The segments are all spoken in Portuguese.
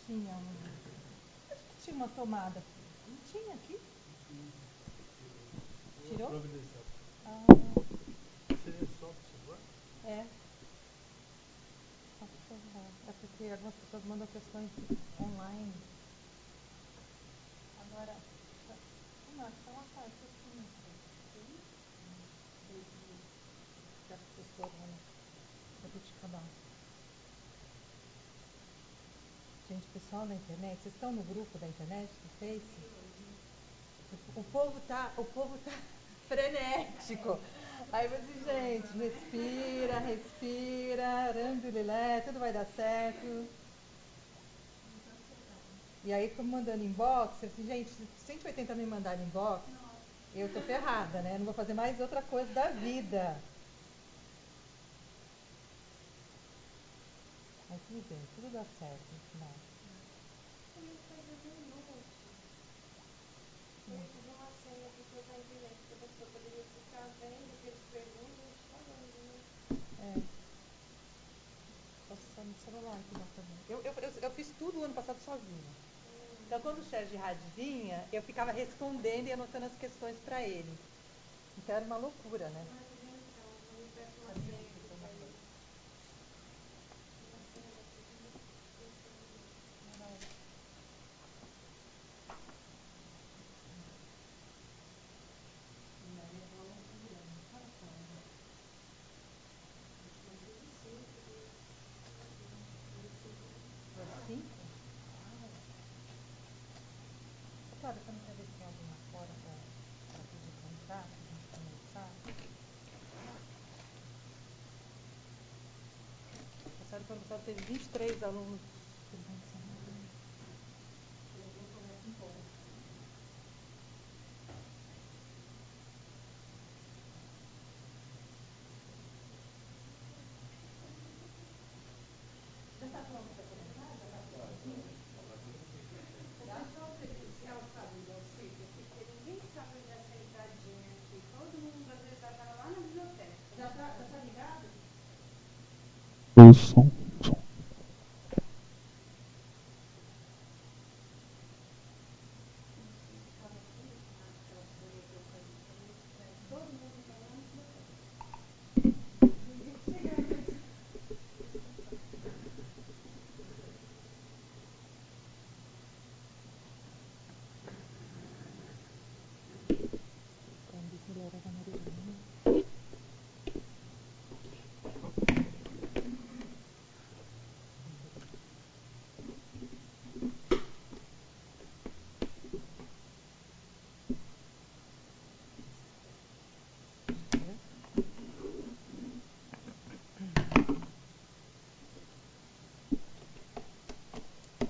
tinha acho que tinha uma tomada. Não tinha aqui? Tirou? Providencial. Ah, Seria só pro celular? é. Só pro celular. É porque algumas pessoas mandam questões online. Agora, não, então uma parte assim. Da professora da Jabuticabal. Gente, pessoal da internet, vocês estão no grupo da internet, no Face? O povo tá frenético. Aí você, gente, respira, respira, randulilé, tudo vai dar certo. E aí, como mandando inbox, eu assim, gente, se 180 me mandarem inbox, eu tô ferrada, né? Não vou fazer mais outra coisa da vida. Mas tudo bem, tudo dá certo no final. Também faz um note. Fazer uma senha para colocar na internet, que a pessoa poderia ficar vendo o que eles perguntam e te falando, né? É. Posso usar no celular que dá também. Eu fiz tudo o ano passado sozinha. Então, quando o Sérgio Hard vinha, eu ficava respondendo e anotando as questões para ele. Então, era uma loucura, né? Ah, que bem, então. Eu me peço uma senha aqui para ele. Uma senha da cozinha. Assim? Claro, você não quer ver se tem alguém lá fora para pedir para entrar, para a gente conversar? Passado, ano passado teve 23 alunos. Já está pronto para começar? Já está prontinho? O pessoal presencial sabe onde é o sítio? Porque ninguém sabe onde é essa entradinha aqui. Todo mundo às vezes vai parar lá na biblioteca. Já tá ligado? O som. Todo mundo vai lá na biblioteca. Ninguém chega antes.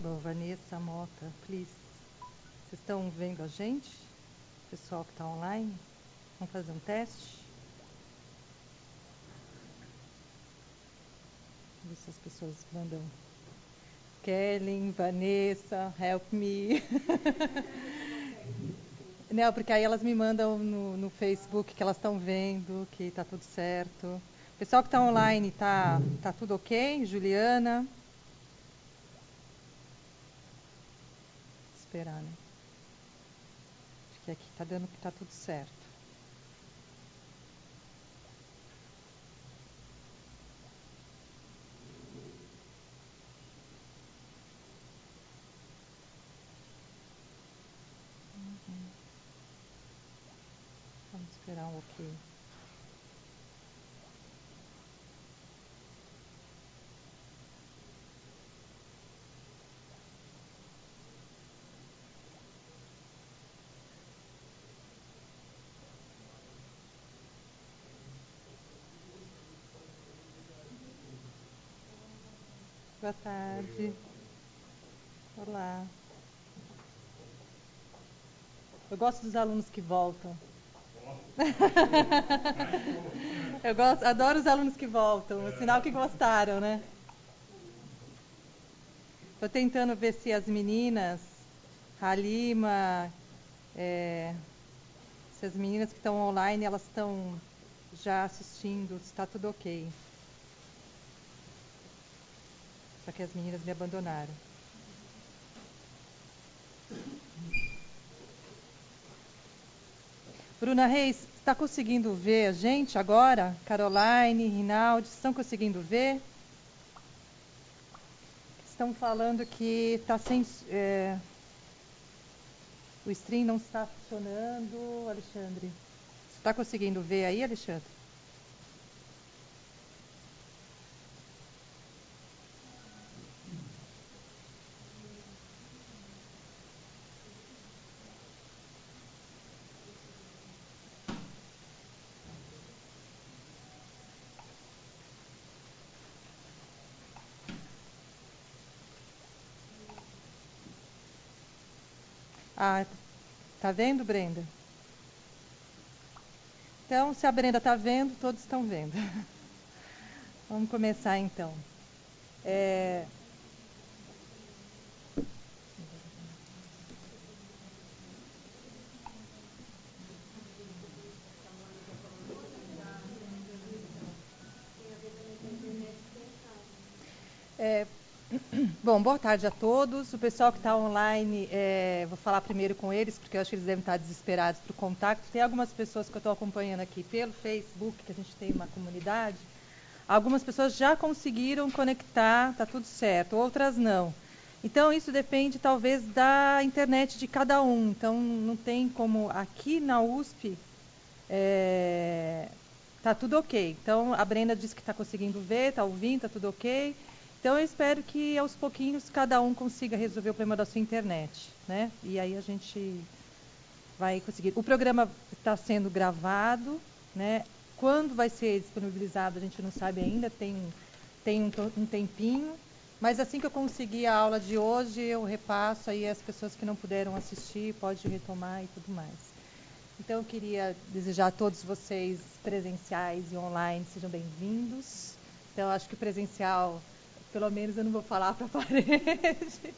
Bom, Vanessa, Mota, please. Vocês estão vendo a gente? O pessoal que está online? Vamos fazer um teste? Ver se as pessoas mandam. Kellen, Vanessa, help me. Não, porque aí elas me mandam no Facebook que elas estão vendo, que está tudo certo. O pessoal que está online, tá tudo ok? Juliana? Esperar, né? Acho que aqui está dando que está tudo certo. Vamos esperar um ok. Boa tarde. Olá. Eu gosto dos alunos que voltam. Adoro os alunos que voltam, o sinal que gostaram, né? Estou tentando ver se as meninas, Halima, se as meninas que estão online, elas estão já assistindo, se está tudo ok. Só que as meninas me abandonaram. Bruna Reis, está conseguindo ver a gente agora? Caroline, Rinaldi, estão conseguindo ver? Estão falando que está sem... o stream não está funcionando, Alexandre. Você está conseguindo ver aí, Alexandre? Ah, tá vendo, Brenda? Então, se a Brenda está vendo, todos estão vendo. Vamos começar então. Tem a ver também com a internet sem cabo. Bom, boa tarde a todos. O pessoal que está online, vou falar primeiro com eles, porque eu acho que eles devem estar desesperados por contato. Tem algumas pessoas que eu estou acompanhando aqui pelo Facebook, que a gente tem uma comunidade. Algumas pessoas já conseguiram conectar, está tudo certo, outras não. Então, isso depende, talvez, da internet de cada um. Então, não tem como... Aqui na USP, está tudo ok. Então, a Brenda disse que está conseguindo ver, está ouvindo, está tudo ok. Então, eu espero que, aos pouquinhos, cada um consiga resolver o problema da sua internet, né? E aí a gente vai conseguir. O programa está sendo gravado, né? Quando vai ser disponibilizado, a gente não sabe ainda, tem um tempinho. Mas assim que eu conseguir a aula de hoje, eu repasso aí as pessoas que não puderam assistir, pode retomar e tudo mais. Então, eu queria desejar a todos vocês presenciais e online, sejam bem-vindos. Então, acho que presencial, pelo menos eu não vou falar para a parede.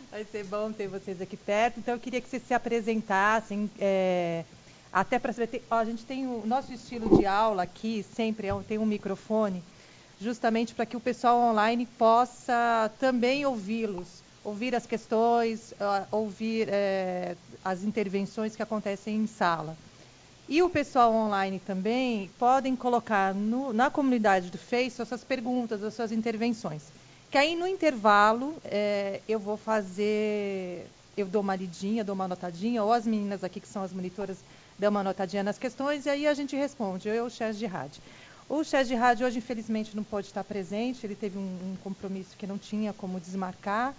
Vai ser bom ter vocês aqui perto. Então, eu queria que vocês se apresentassem, até para saber... a gente tem o nosso estilo de aula aqui, sempre tem um microfone, justamente para que o pessoal online possa também ouvi-los, ouvir as questões, ouvir as intervenções que acontecem em sala. E o pessoal online também podem colocar na comunidade do Face as suas perguntas, as suas intervenções. Que aí no intervalo eu vou fazer, eu dou uma lidinha, dou uma anotadinha, ou as meninas aqui que são as monitoras dão uma anotadinha nas questões e aí a gente responde, eu e o Chess de rádio. O Chess de rádio hoje infelizmente não pode estar presente, ele teve um compromisso que não tinha como desmarcar,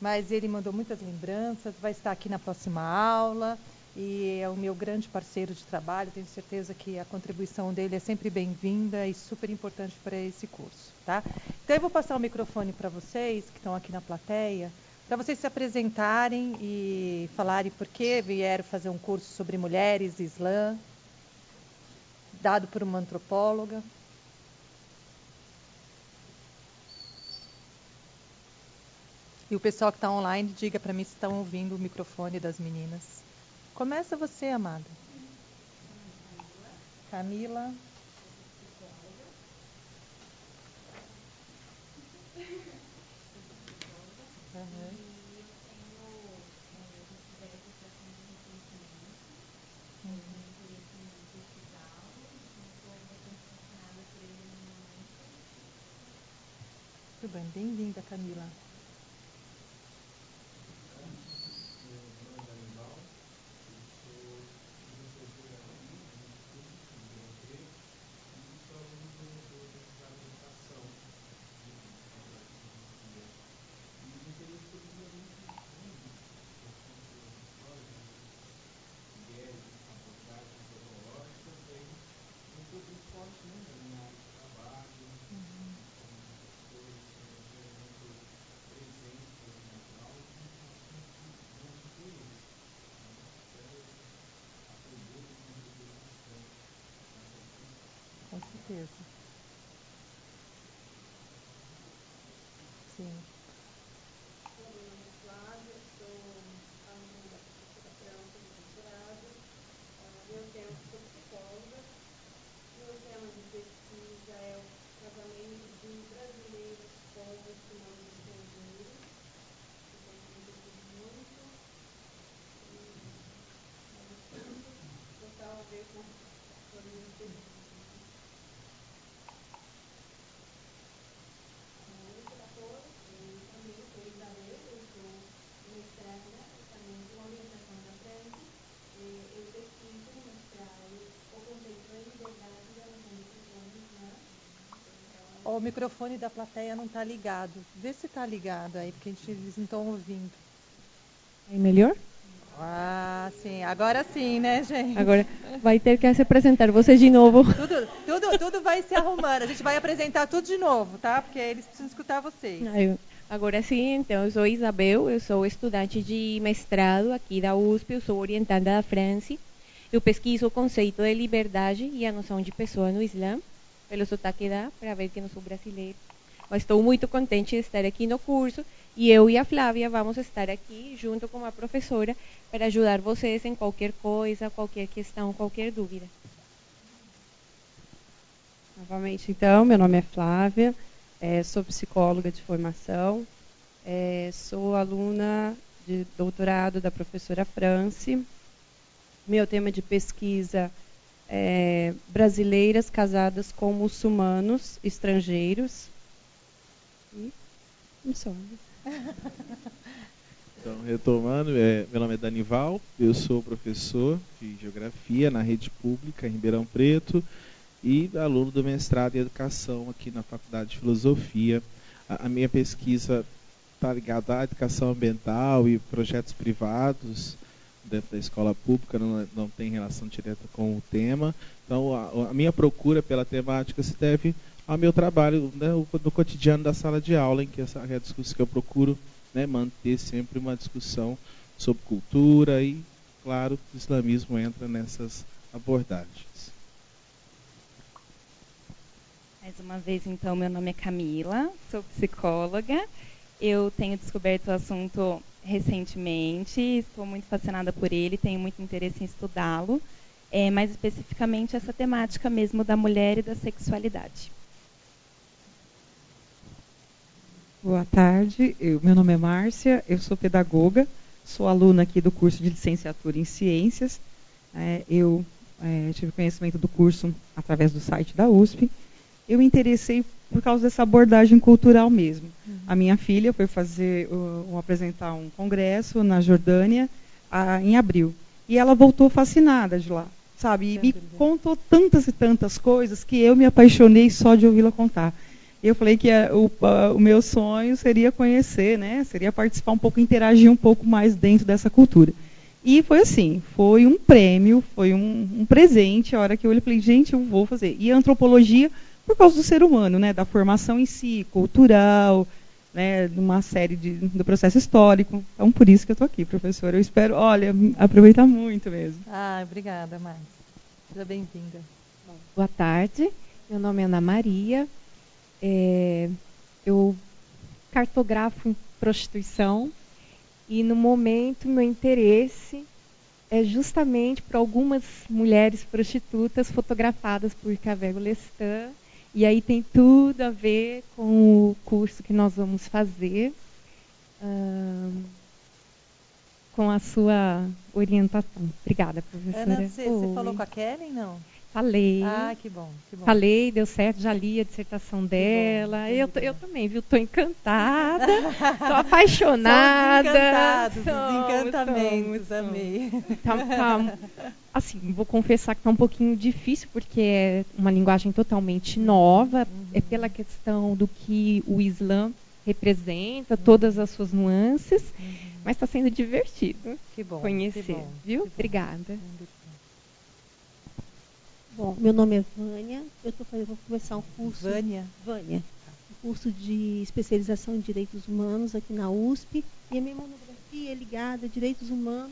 mas ele mandou muitas lembranças, vai estar aqui na próxima aula e é o meu grande parceiro de trabalho, tenho certeza que a contribuição dele é sempre bem-vinda e super importante para esse curso, tá? Então eu vou passar o microfone para vocês que estão aqui na plateia, para vocês se apresentarem e falarem por que vieram fazer um curso sobre mulheres e Islã, dado por uma antropóloga. E o pessoal que está online, diga para mim se estão ouvindo o microfone das meninas. Começa você, amada. Camila. Uhum. Tudo bem, bem-vinda, Camila. Com certeza. Sim. Bom, meu nome é Flávia, sou aluna da professora França do doutorado. Meu tema, sou psicóloga. Meu tema de pesquisa é o casamento de brasileiros com muçulmanos estrangeiros. Eu tenho me divertido muito. E é isso. Gostava de ver o microfone da plateia não está ligado. Vê se está ligado aí, porque eles não estão ouvindo. Aí melhor? Ah, sim. Agora sim, né, gente? Agora vai ter que se apresentar você de novo. Tudo vai se arrumando. A gente vai apresentar tudo de novo, tá? Porque eles precisam escutar vocês. Agora sim, então, eu sou Isabel, eu sou estudante de mestrado aqui da USP, eu sou orientada da França. Eu pesquiso o conceito de liberdade e a noção de pessoa no Islã, pelo sotaque dá para ver que não sou brasileira. Mas estou muito contente de estar aqui no curso e eu e a Flávia vamos estar aqui junto com a professora para ajudar vocês em qualquer coisa, qualquer questão, qualquer dúvida. Novamente, então, meu nome é Flávia, sou psicóloga de formação, sou aluna de doutorado da professora France. Meu tema de pesquisa é brasileiras casadas com muçulmanos estrangeiros. E só. Então, retomando, meu nome é Danival, eu sou professor de Geografia na rede pública em Ribeirão Preto e aluno do mestrado em Educação aqui na Faculdade de Filosofia. A minha pesquisa está ligada à educação ambiental e projetos privados dentro da escola pública, não tem relação direta com o tema. Então, a minha procura pela temática se deve ao meu trabalho, né, no cotidiano da sala de aula, em que essa é a discussão que eu procuro, né, manter sempre uma discussão sobre cultura e, claro, o islamismo entra nessas abordagens. Mais uma vez, então, meu nome é Camila, sou psicóloga. Eu tenho descoberto o assunto recentemente, estou muito fascinada por ele, tenho muito interesse em estudá-lo, mais especificamente essa temática mesmo da mulher e da sexualidade. Boa tarde, meu nome é Márcia, eu sou pedagoga, sou aluna aqui do curso de licenciatura em Ciências. Eu tive conhecimento do curso através do site da USP. Eu me interessei por causa dessa abordagem cultural mesmo. A minha filha foi apresentar um congresso na Jordânia em abril. E ela voltou fascinada de lá, sabe? E me contou tantas e tantas coisas que eu me apaixonei só de ouvi-la contar. Eu falei que o meu sonho seria conhecer, né? Seria participar um pouco, interagir um pouco mais dentro dessa cultura. E foi assim, foi um prêmio, foi um presente. A hora que eu olhei, falei, gente, eu vou fazer. E a antropologia, por causa do ser humano, né? Da formação em si, cultural, né? De uma série do processo histórico. Então, por isso que eu estou aqui, professora. Eu espero, aproveitar muito mesmo. Obrigada, Márcia. Seja bem-vinda. Boa tarde, meu nome é Ana Maria. Eu cartografo em prostituição e, no momento, meu interesse é justamente por algumas mulheres prostitutas fotografadas por Cavego Lestan. E aí tem tudo a ver com o curso que nós vamos fazer, com a sua orientação. Obrigada, professora. Ana, você falou com a Kellen, não? Falei. Que bom, que bom. Falei, deu certo, já li a dissertação dela. Eu também, viu? Estou encantada, estou apaixonada. Desencantamentos, amei. Assim, vou confessar que está um pouquinho difícil, porque é uma linguagem totalmente nova, é pela questão do que o Islã representa, todas as suas nuances, mas está sendo divertido conhecer, viu? Obrigada. Bom, meu nome é Vânia, vou começar um curso... Vânia, um curso de especialização em direitos humanos aqui na USP, e a minha monografia é ligada a direitos humanos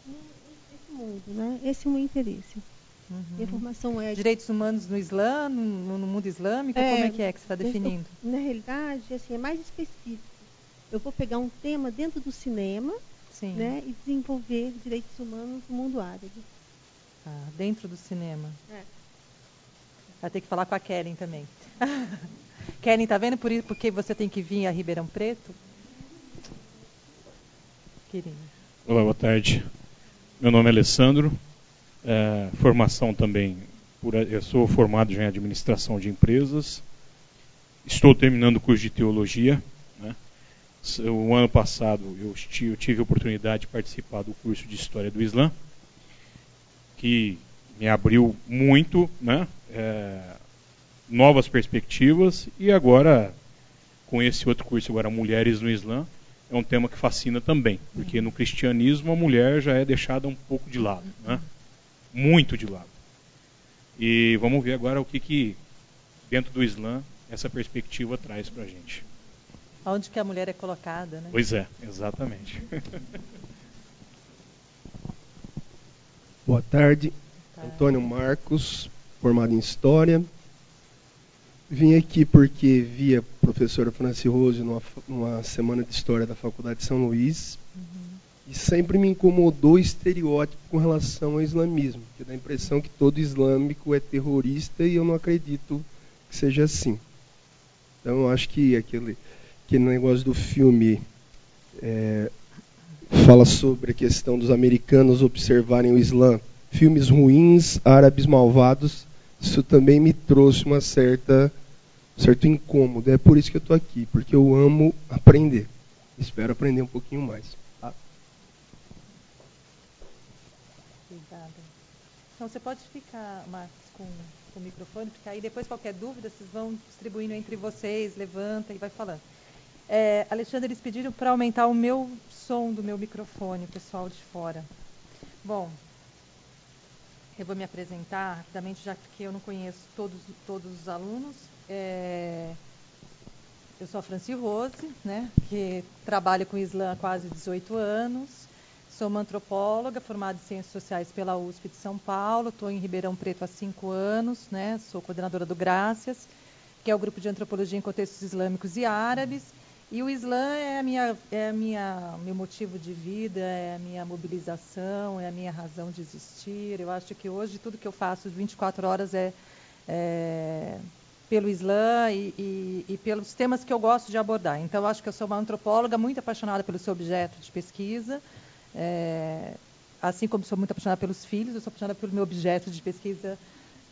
nesse mundo, né? Esse é o meu interesse. Minha formação é... Direitos humanos no Islã, no mundo islâmico, como é que você está definindo? Na realidade, assim, é mais específico. Eu vou pegar um tema dentro do cinema, né, e desenvolver direitos humanos no mundo árabe. Dentro do cinema. Vai ter que falar com a Kellen também. Kellen, tá vendo porque você tem que vir a Ribeirão Preto? Querida. Olá, boa tarde. Meu nome é Alessandro. Formação também, eu sou formado já em administração de empresas. Estou terminando o curso de teologia, né? O ano passado eu tive a oportunidade de participar do curso de História do Islã, que me abriu muito, né? novas perspectivas, e agora, com esse outro curso, agora Mulheres no Islã, é um tema que fascina também, porque no cristianismo a mulher já é deixada um pouco de lado, né? Muito de lado. E vamos ver agora o que dentro do Islã essa perspectiva traz para a gente. Onde que a mulher é colocada, né? Pois é, exatamente. Boa tarde, Antônio Marcos, formado em História. Vim aqui porque vi a professora Franci Rose numa semana de História da Faculdade de São Luís, e sempre me incomodou o estereótipo com relação ao islamismo, que dá a impressão que todo islâmico é terrorista, e eu não acredito que seja assim. Então eu acho que aquele negócio do filme fala sobre a questão dos americanos observarem o Islã, filmes ruins, árabes malvados. Isso também me trouxe um certo incômodo. É por isso que eu estou aqui, porque eu amo aprender. Espero aprender um pouquinho mais. Tá? Obrigada. Então, você pode ficar, Marcos, com o microfone, porque aí depois qualquer dúvida vocês vão distribuindo entre vocês, levanta e vai falando. Alexandre, eles pediram para aumentar o meu som do meu microfone, o pessoal de fora. Bom, eu vou me apresentar rapidamente, já que eu não conheço todos os alunos. Eu sou a Franci Rose, né, que trabalho com o Islã há quase 18 anos. Sou uma antropóloga formada em Ciências Sociais pela USP de São Paulo. Estou em Ribeirão Preto há 5 anos, né, sou coordenadora do Graças, que é o grupo de antropologia em contextos islâmicos e árabes. E o Islã meu motivo de vida, é a minha mobilização, é a minha razão de existir. Eu acho que hoje tudo que eu faço 24 horas é pelo Islã e pelos temas que eu gosto de abordar. Então, eu acho que eu sou uma antropóloga muito apaixonada pelo seu objeto de pesquisa. Assim como sou muito apaixonada pelos filhos, eu sou apaixonada pelo meu objeto de pesquisa.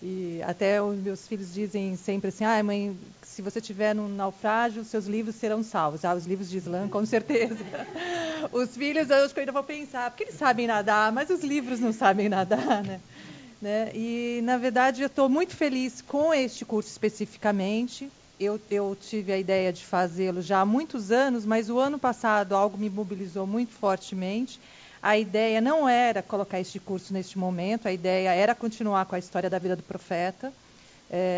E até os meus filhos dizem sempre assim: mãe, se você estiver num naufrágio, seus livros serão salvos. Os livros de Islã, com certeza. Os filhos, eu acho que ainda vou pensar, porque eles sabem nadar, mas os livros não sabem nadar, né? E, na verdade, eu estou muito feliz com este curso especificamente. Eu tive a ideia de fazê-lo já há muitos anos, mas o ano passado algo me mobilizou muito fortemente. A ideia não era colocar este curso neste momento, a ideia era continuar com a história da vida do profeta,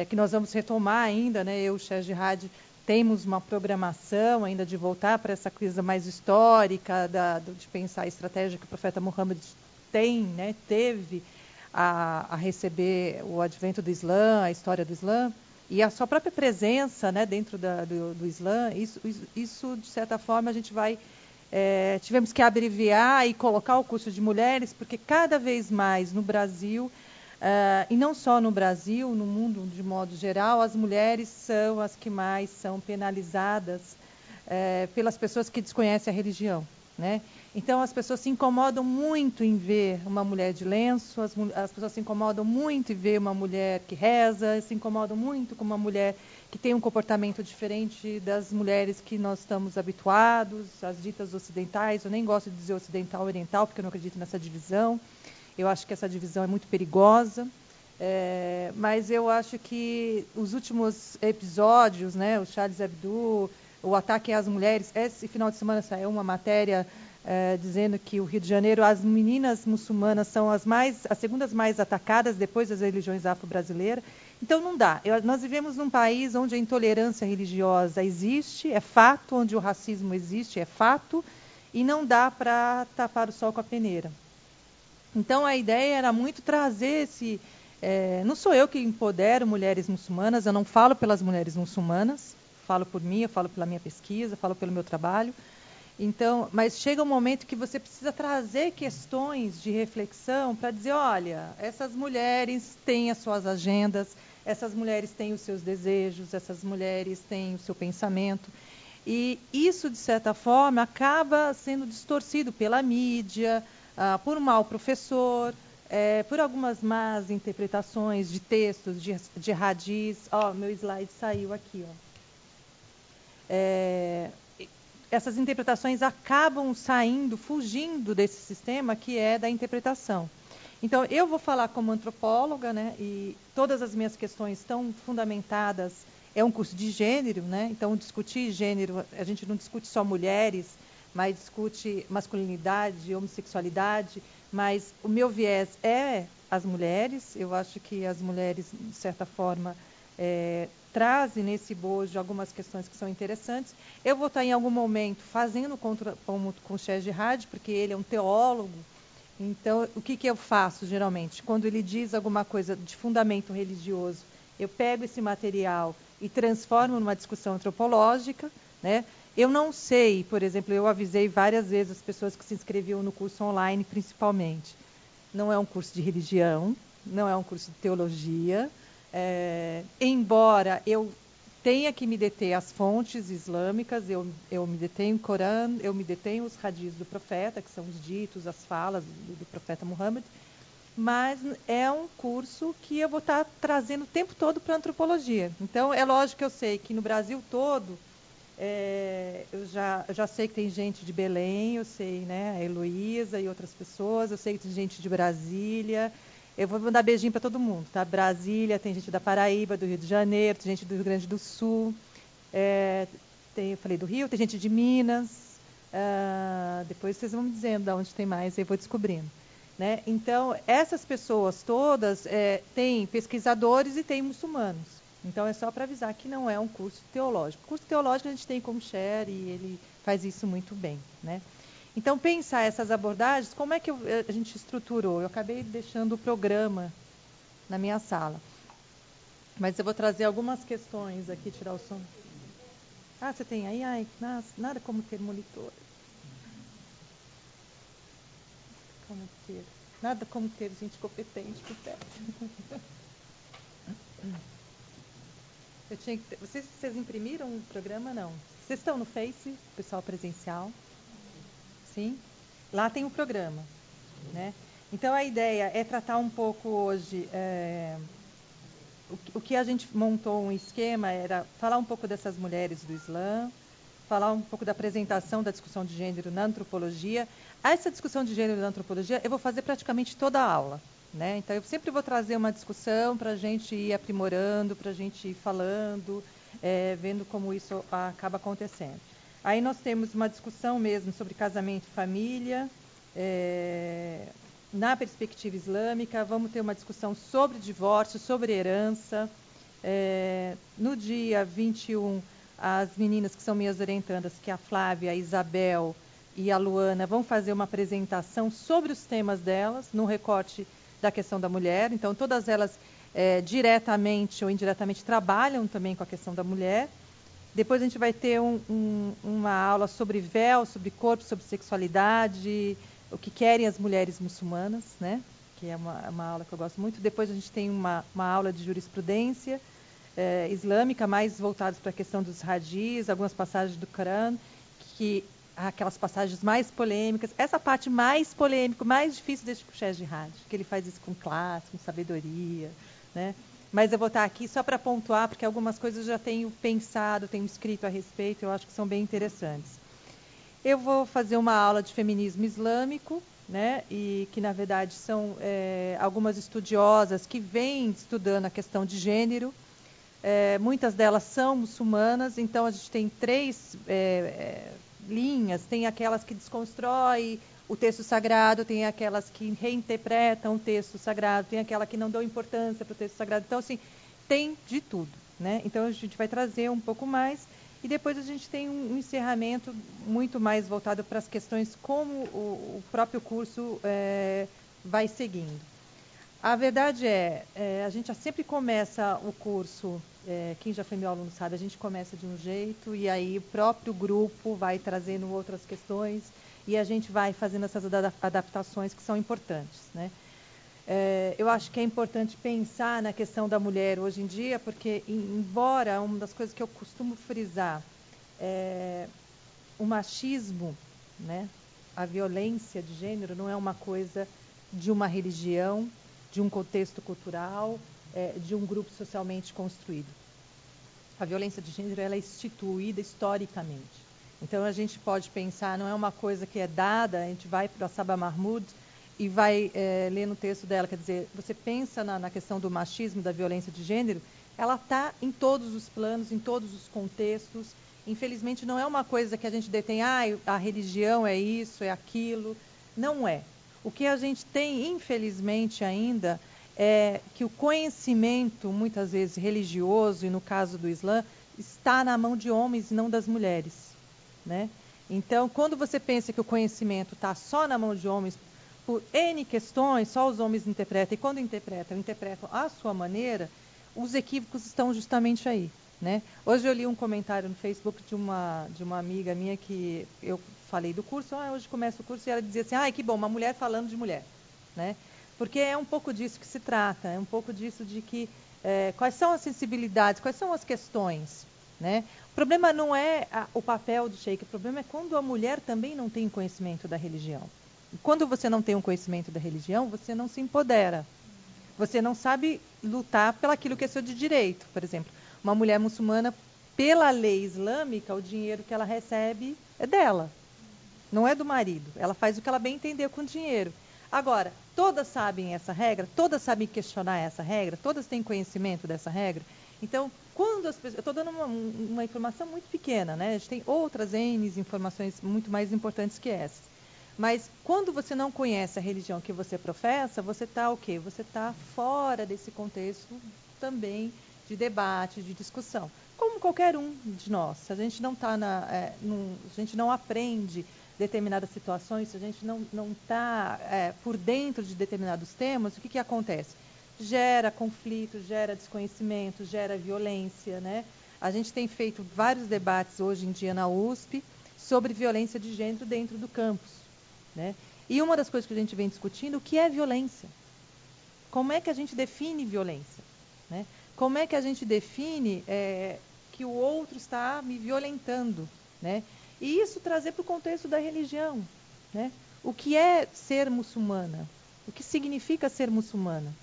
que nós vamos retomar ainda, né? Eu e o Sheikh Jihad temos uma programação ainda de voltar para essa coisa mais histórica, de pensar a estratégia que o profeta Muhammad teve a receber o advento do Islã, a história do Islã, e a sua própria presença, né, dentro do Islã. Isso, de certa forma, a gente vai... tivemos que abreviar e colocar o curso de mulheres, porque cada vez mais no Brasil, e não só no Brasil, no mundo de modo geral, as mulheres são as que mais são penalizadas pelas pessoas que desconhecem a religião, né? Então, as pessoas se incomodam muito em ver uma mulher de lenço, as pessoas se incomodam muito em ver uma mulher que reza, se incomodam muito com uma mulher que tem um comportamento diferente das mulheres que nós estamos habituados, as ditas ocidentais. Eu nem gosto de dizer ocidental ou oriental, porque eu não acredito nessa divisão. Eu acho que essa divisão é muito perigosa. Mas eu acho que os últimos episódios, né, o Charles Hebdo, o ataque às mulheres, esse final de semana saiu uma matéria dizendo que o Rio de Janeiro, as meninas muçulmanas são as segundas mais atacadas depois das religiões afro-brasileiras. Então não dá. Nós vivemos num país onde a intolerância religiosa existe, é fato, onde o racismo existe, é fato, e não dá para tapar o sol com a peneira. Então a ideia era muito trazer esse... não sou eu que empodero mulheres muçulmanas, eu não falo pelas mulheres muçulmanas, falo por mim, eu falo pela minha pesquisa, falo pelo meu trabalho. Então, mas chega um momento que você precisa trazer questões de reflexão para dizer, olha, essas mulheres têm as suas agendas, essas mulheres têm os seus desejos, essas mulheres têm o seu pensamento. E isso, de certa forma, acaba sendo distorcido pela mídia, por um mau professor, por algumas más interpretações de textos, de hadis. Meu slide saiu aqui. Essas interpretações acabam fugindo desse sistema que é da interpretação. Então, eu vou falar como antropóloga, né? E todas as minhas questões estão fundamentadas. É um curso de gênero, né? Então, discutir gênero, a gente não discute só mulheres, mas discute masculinidade, homossexualidade, mas o meu viés é as mulheres. Eu acho que as mulheres, de certa forma, trazem nesse bojo algumas questões que são interessantes. Eu vou estar, em algum momento, fazendo contraponto com o Sérgio Hadi, porque ele é um teólogo. Então, o que eu faço, geralmente? Quando ele diz alguma coisa de fundamento religioso, eu pego esse material e transformo numa discussão antropológica, né? Eu não sei, por exemplo, eu avisei várias vezes as pessoas que se inscreviam no curso online, principalmente. Não é um curso de religião, não é um curso de teologia, embora eu tenha que me deter às fontes islâmicas, eu me detenho o Corão, eu me detenho os hadis do profeta, que são os ditos, as falas do profeta Muhammad, mas é um curso que eu vou estar trazendo o tempo todo para a antropologia. Então, é lógico que eu sei que no Brasil todo, eu já sei que tem gente de Belém, eu sei, né, a Heloísa e outras pessoas, eu sei que tem gente de Brasília. Eu vou mandar beijinho para todo mundo, tá? Brasília, tem gente da Paraíba, do Rio de Janeiro, tem gente do Rio Grande do Sul, eu falei do Rio, tem gente de Minas, depois vocês vão me dizendo de onde tem mais, eu vou descobrindo. Né? Então, essas pessoas todas têm pesquisadores e têm muçulmanos. Então, é só para avisar que não é um curso teológico. O curso teológico a gente tem como Cher e ele faz isso muito bem, né? Então, pensar essas abordagens, como é que a gente estruturou? Eu acabei deixando o programa na minha sala. Mas eu vou trazer algumas questões aqui, tirar o som. Ah, você tem aí? Ai, nada como ter monitor. Nada como ter gente competente por perto. Vocês imprimiram o programa? Não. Vocês estão no Face, pessoal presencial? Sim? Lá tem o programa, né? Então, a ideia é tratar um pouco hoje... O que a gente montou um esquema era falar um pouco dessas mulheres do Islã, falar um pouco da apresentação da discussão de gênero na antropologia. Essa discussão de gênero na antropologia eu vou fazer praticamente toda a aula, né? Então, eu sempre vou trazer uma discussão para a gente ir aprimorando, para a gente ir falando, vendo como isso acaba acontecendo. Aí nós temos uma discussão mesmo sobre casamento e família, na perspectiva islâmica. Vamos ter uma discussão sobre divórcio, sobre herança. No dia 21, as meninas que são minhas orientandas, que é a Flávia, a Isabel e a Luana, vão fazer uma apresentação sobre os temas delas, no recorte da questão da mulher. Então, todas elas, diretamente ou indiretamente, trabalham também com a questão da mulher. Depois a gente vai ter uma aula sobre véu, sobre corpo, sobre sexualidade, o que querem as mulheres muçulmanas, né? Que é uma aula que eu gosto muito. Depois a gente tem uma aula de jurisprudência islâmica, mais voltadas para a questão dos hadis, algumas passagens do Corão, aquelas passagens mais polêmicas. Essa parte mais polêmica, mais difícil, deixa com o Sérgio Hadi, que ele faz isso com classe, com sabedoria, né? Mas eu vou estar aqui só para pontuar, porque algumas coisas eu já tenho pensado, tenho escrito a respeito, eu acho que são bem interessantes. Eu vou fazer uma aula de feminismo islâmico, né? E que, na verdade, são algumas estudiosas que vêm estudando a questão de gênero. Muitas delas são muçulmanas, então a gente tem três linhas. Tem aquelas que desconstroem o texto sagrado, tem aquelas que reinterpretam o texto sagrado, tem aquela que não dão importância para o texto sagrado. Então, assim, tem de tudo, né? Então, a gente vai trazer um pouco mais. E depois a gente tem um encerramento muito mais voltado para as questões como o próprio curso vai seguindo. A verdade a gente sempre começa o curso, quem já foi meu aluno sabe, a gente começa de um jeito e aí o próprio grupo vai trazendo outras questões e a gente vai fazendo essas adaptações que são importantes, né? Eu acho que é importante pensar na questão da mulher hoje em dia, porque, embora uma das coisas que eu costumo frisar, o machismo, né, a violência de gênero, não é uma coisa de uma religião, de um contexto cultural, de um grupo socialmente construído. A violência de gênero ela é instituída historicamente. Então, a gente pode pensar, não é uma coisa que é dada, a gente vai para o Saba Mahmoud, e vai ler no texto dela, quer dizer, você pensa na questão do machismo, da violência de gênero, ela está em todos os planos, em todos os contextos. Infelizmente, não é uma coisa que a gente detém, a religião é isso, é aquilo. Não é. O que a gente tem, infelizmente, ainda, é que o conhecimento, muitas vezes religioso, e no caso do Islã, está na mão de homens e não das mulheres, né? Então, quando você pensa que o conhecimento está só na mão de homens, por N questões, só os homens interpretam, e quando interpretam à sua maneira, os equívocos estão justamente aí, né? Hoje eu li um comentário no Facebook de uma amiga minha que eu falei do curso, hoje começa o curso, e ela dizia assim, que bom, uma mulher falando de mulher, né? Porque é um pouco disso que se trata, é um pouco disso de que quais são as sensibilidades, quais são as questões, né? O problema não é o papel do sheik, o problema é quando a mulher também não tem conhecimento da religião. E quando você não tem um conhecimento da religião, você não se empodera. Você não sabe lutar pelaquilo que é seu de direito. Por exemplo, uma mulher muçulmana, pela lei islâmica, o dinheiro que ela recebe é dela, não é do marido. Ela faz o que ela bem entender com o dinheiro. Agora, todas sabem essa regra, todas sabem questionar essa regra, todas têm conhecimento dessa regra. Então, quando as pessoas... Eu estou dando uma informação muito pequena, né? A gente tem outras N informações muito mais importantes que essas. Mas quando você não conhece a religião que você professa, você está o quê? Você está fora desse contexto também de debate, de discussão. Como qualquer um de nós. Se a gente não está a gente não aprende determinadas situações, se a gente não está por dentro de determinados temas, o que acontece? Gera conflito, gera desconhecimento, gera violência, né? A gente tem feito vários debates hoje em dia na USP sobre violência de gênero dentro do campus, né? E uma das coisas que a gente vem discutindo, o que é violência? Como é que a gente define violência, né? Como é que a gente define que o outro está me violentando, né? E isso trazer para o contexto da religião, né? O que é ser muçulmana? O que significa ser muçulmana?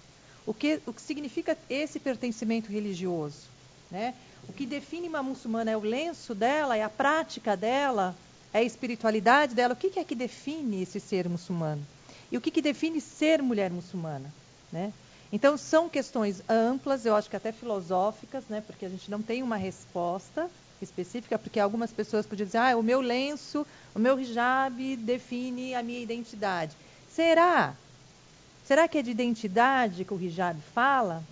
O que significa esse pertencimento religioso, né? O que define uma muçulmana é o lenço dela, é a prática dela, é a espiritualidade dela. O que é que define esse ser muçulmano? E o que define ser mulher muçulmana, né? Então, são questões amplas, eu acho que até filosóficas, né? Porque a gente não tem uma resposta específica, porque algumas pessoas podiam dizer, o meu lenço, o meu hijab define a minha identidade. Será? Será que é de identidade que o hijab fala?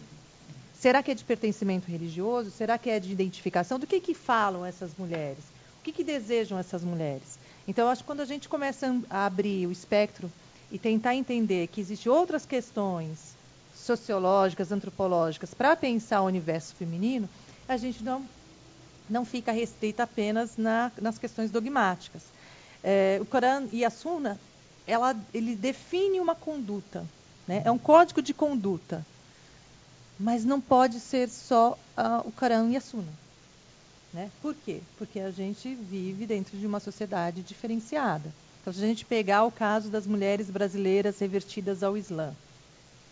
Será que é de pertencimento religioso? Será que é de identificação? Do que falam essas mulheres? O que desejam essas mulheres? Então, eu acho que quando a gente começa a abrir o espectro e tentar entender que existem outras questões sociológicas, antropológicas, para pensar o universo feminino, a gente não fica restrita apenas nas questões dogmáticas. O Corão e a Sunna, ele define uma conduta, né? É um código de conduta, mas não pode ser só o Corão e a Sunna, né? Por quê? Porque a gente vive dentro de uma sociedade diferenciada. Então, se a gente pegar o caso das mulheres brasileiras revertidas ao Islã,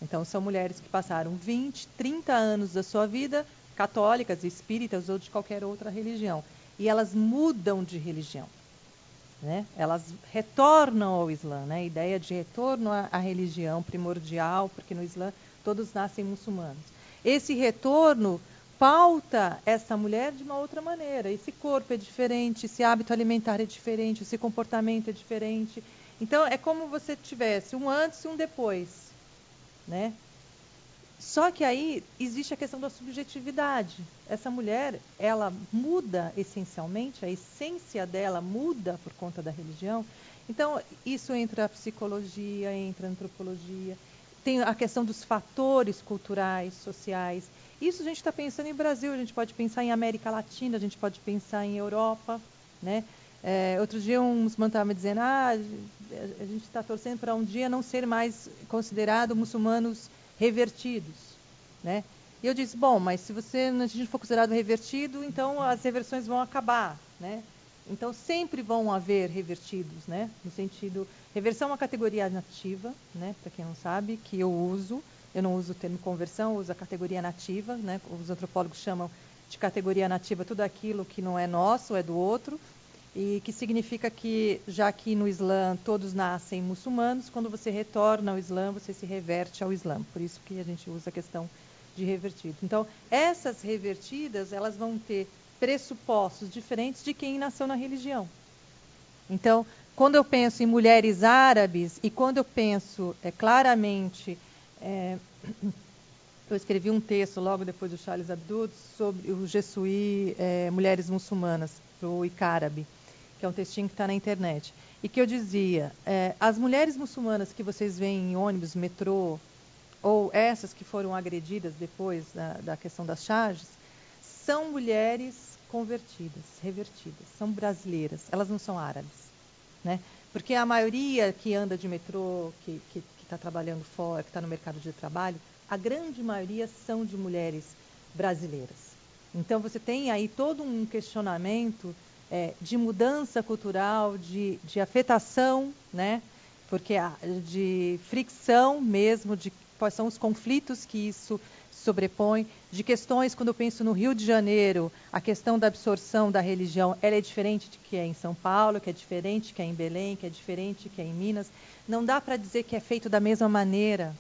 então são mulheres que passaram 20, 30 anos da sua vida católicas, espíritas ou de qualquer outra religião. E elas mudam de religião, né? Elas retornam ao Islã, né? A ideia de retorno à religião primordial, porque no Islã todos nascem muçulmanos. Esse retorno pauta essa mulher de uma outra maneira. Esse corpo é diferente, esse hábito alimentar é diferente, esse comportamento é diferente. Então, é como você tivesse um antes e um depois, né? Só que aí existe a questão da subjetividade. Essa mulher, ela muda essencialmente, a essência dela muda por conta da religião. Então, isso entra a psicologia, entra a antropologia, tem a questão dos fatores culturais, sociais. Isso a gente está pensando em Brasil, a gente pode pensar em América Latina, a gente pode pensar em Europa, né? Outro dia um muçulmano estava me dizendo, a gente está torcendo para um dia não ser mais considerado muçulmanos revertidos, né? E eu disse, bom, mas se a gente for considerado revertido, então as reversões vão acabar, né? Então sempre vão haver revertidos, né? No sentido, reversão é uma categoria nativa, né? Para quem não sabe, que eu não uso o termo conversão, eu uso a categoria nativa, né? Os antropólogos chamam de categoria nativa tudo aquilo que não é nosso, é do outro. e que significa que, já que no Islã todos nascem muçulmanos, quando você retorna ao Islã, você se reverte ao Islã. Por isso que a gente usa a questão de revertido. Então, essas revertidas, elas vão ter pressupostos diferentes de quem nasceu na religião. Então, quando eu penso em mulheres árabes, e quando eu penso claramente... eu escrevi um texto logo depois do Charles Abdou sobre o Jesuí, Mulheres Muçulmanas, o Icárabe, que é um textinho que está na internet. E que eu dizia, as mulheres muçulmanas que vocês veem em ônibus, metrô, ou essas que foram agredidas depois da questão das charges, são mulheres convertidas, revertidas, são brasileiras, elas não são árabes, né? Porque a maioria que anda de metrô, que está trabalhando fora, que está no mercado de trabalho, a grande maioria são de mulheres brasileiras. Então você tem aí todo um questionamento de mudança cultural, de afetação, né? Porque de fricção mesmo, de quais são os conflitos que isso sobrepõe, de questões, quando eu penso no Rio de Janeiro, a questão da absorção da religião, ela é diferente de que é em São Paulo, que é diferente que é em Belém, que é diferente que é em Minas. Não dá para dizer que é feito da mesma maneira.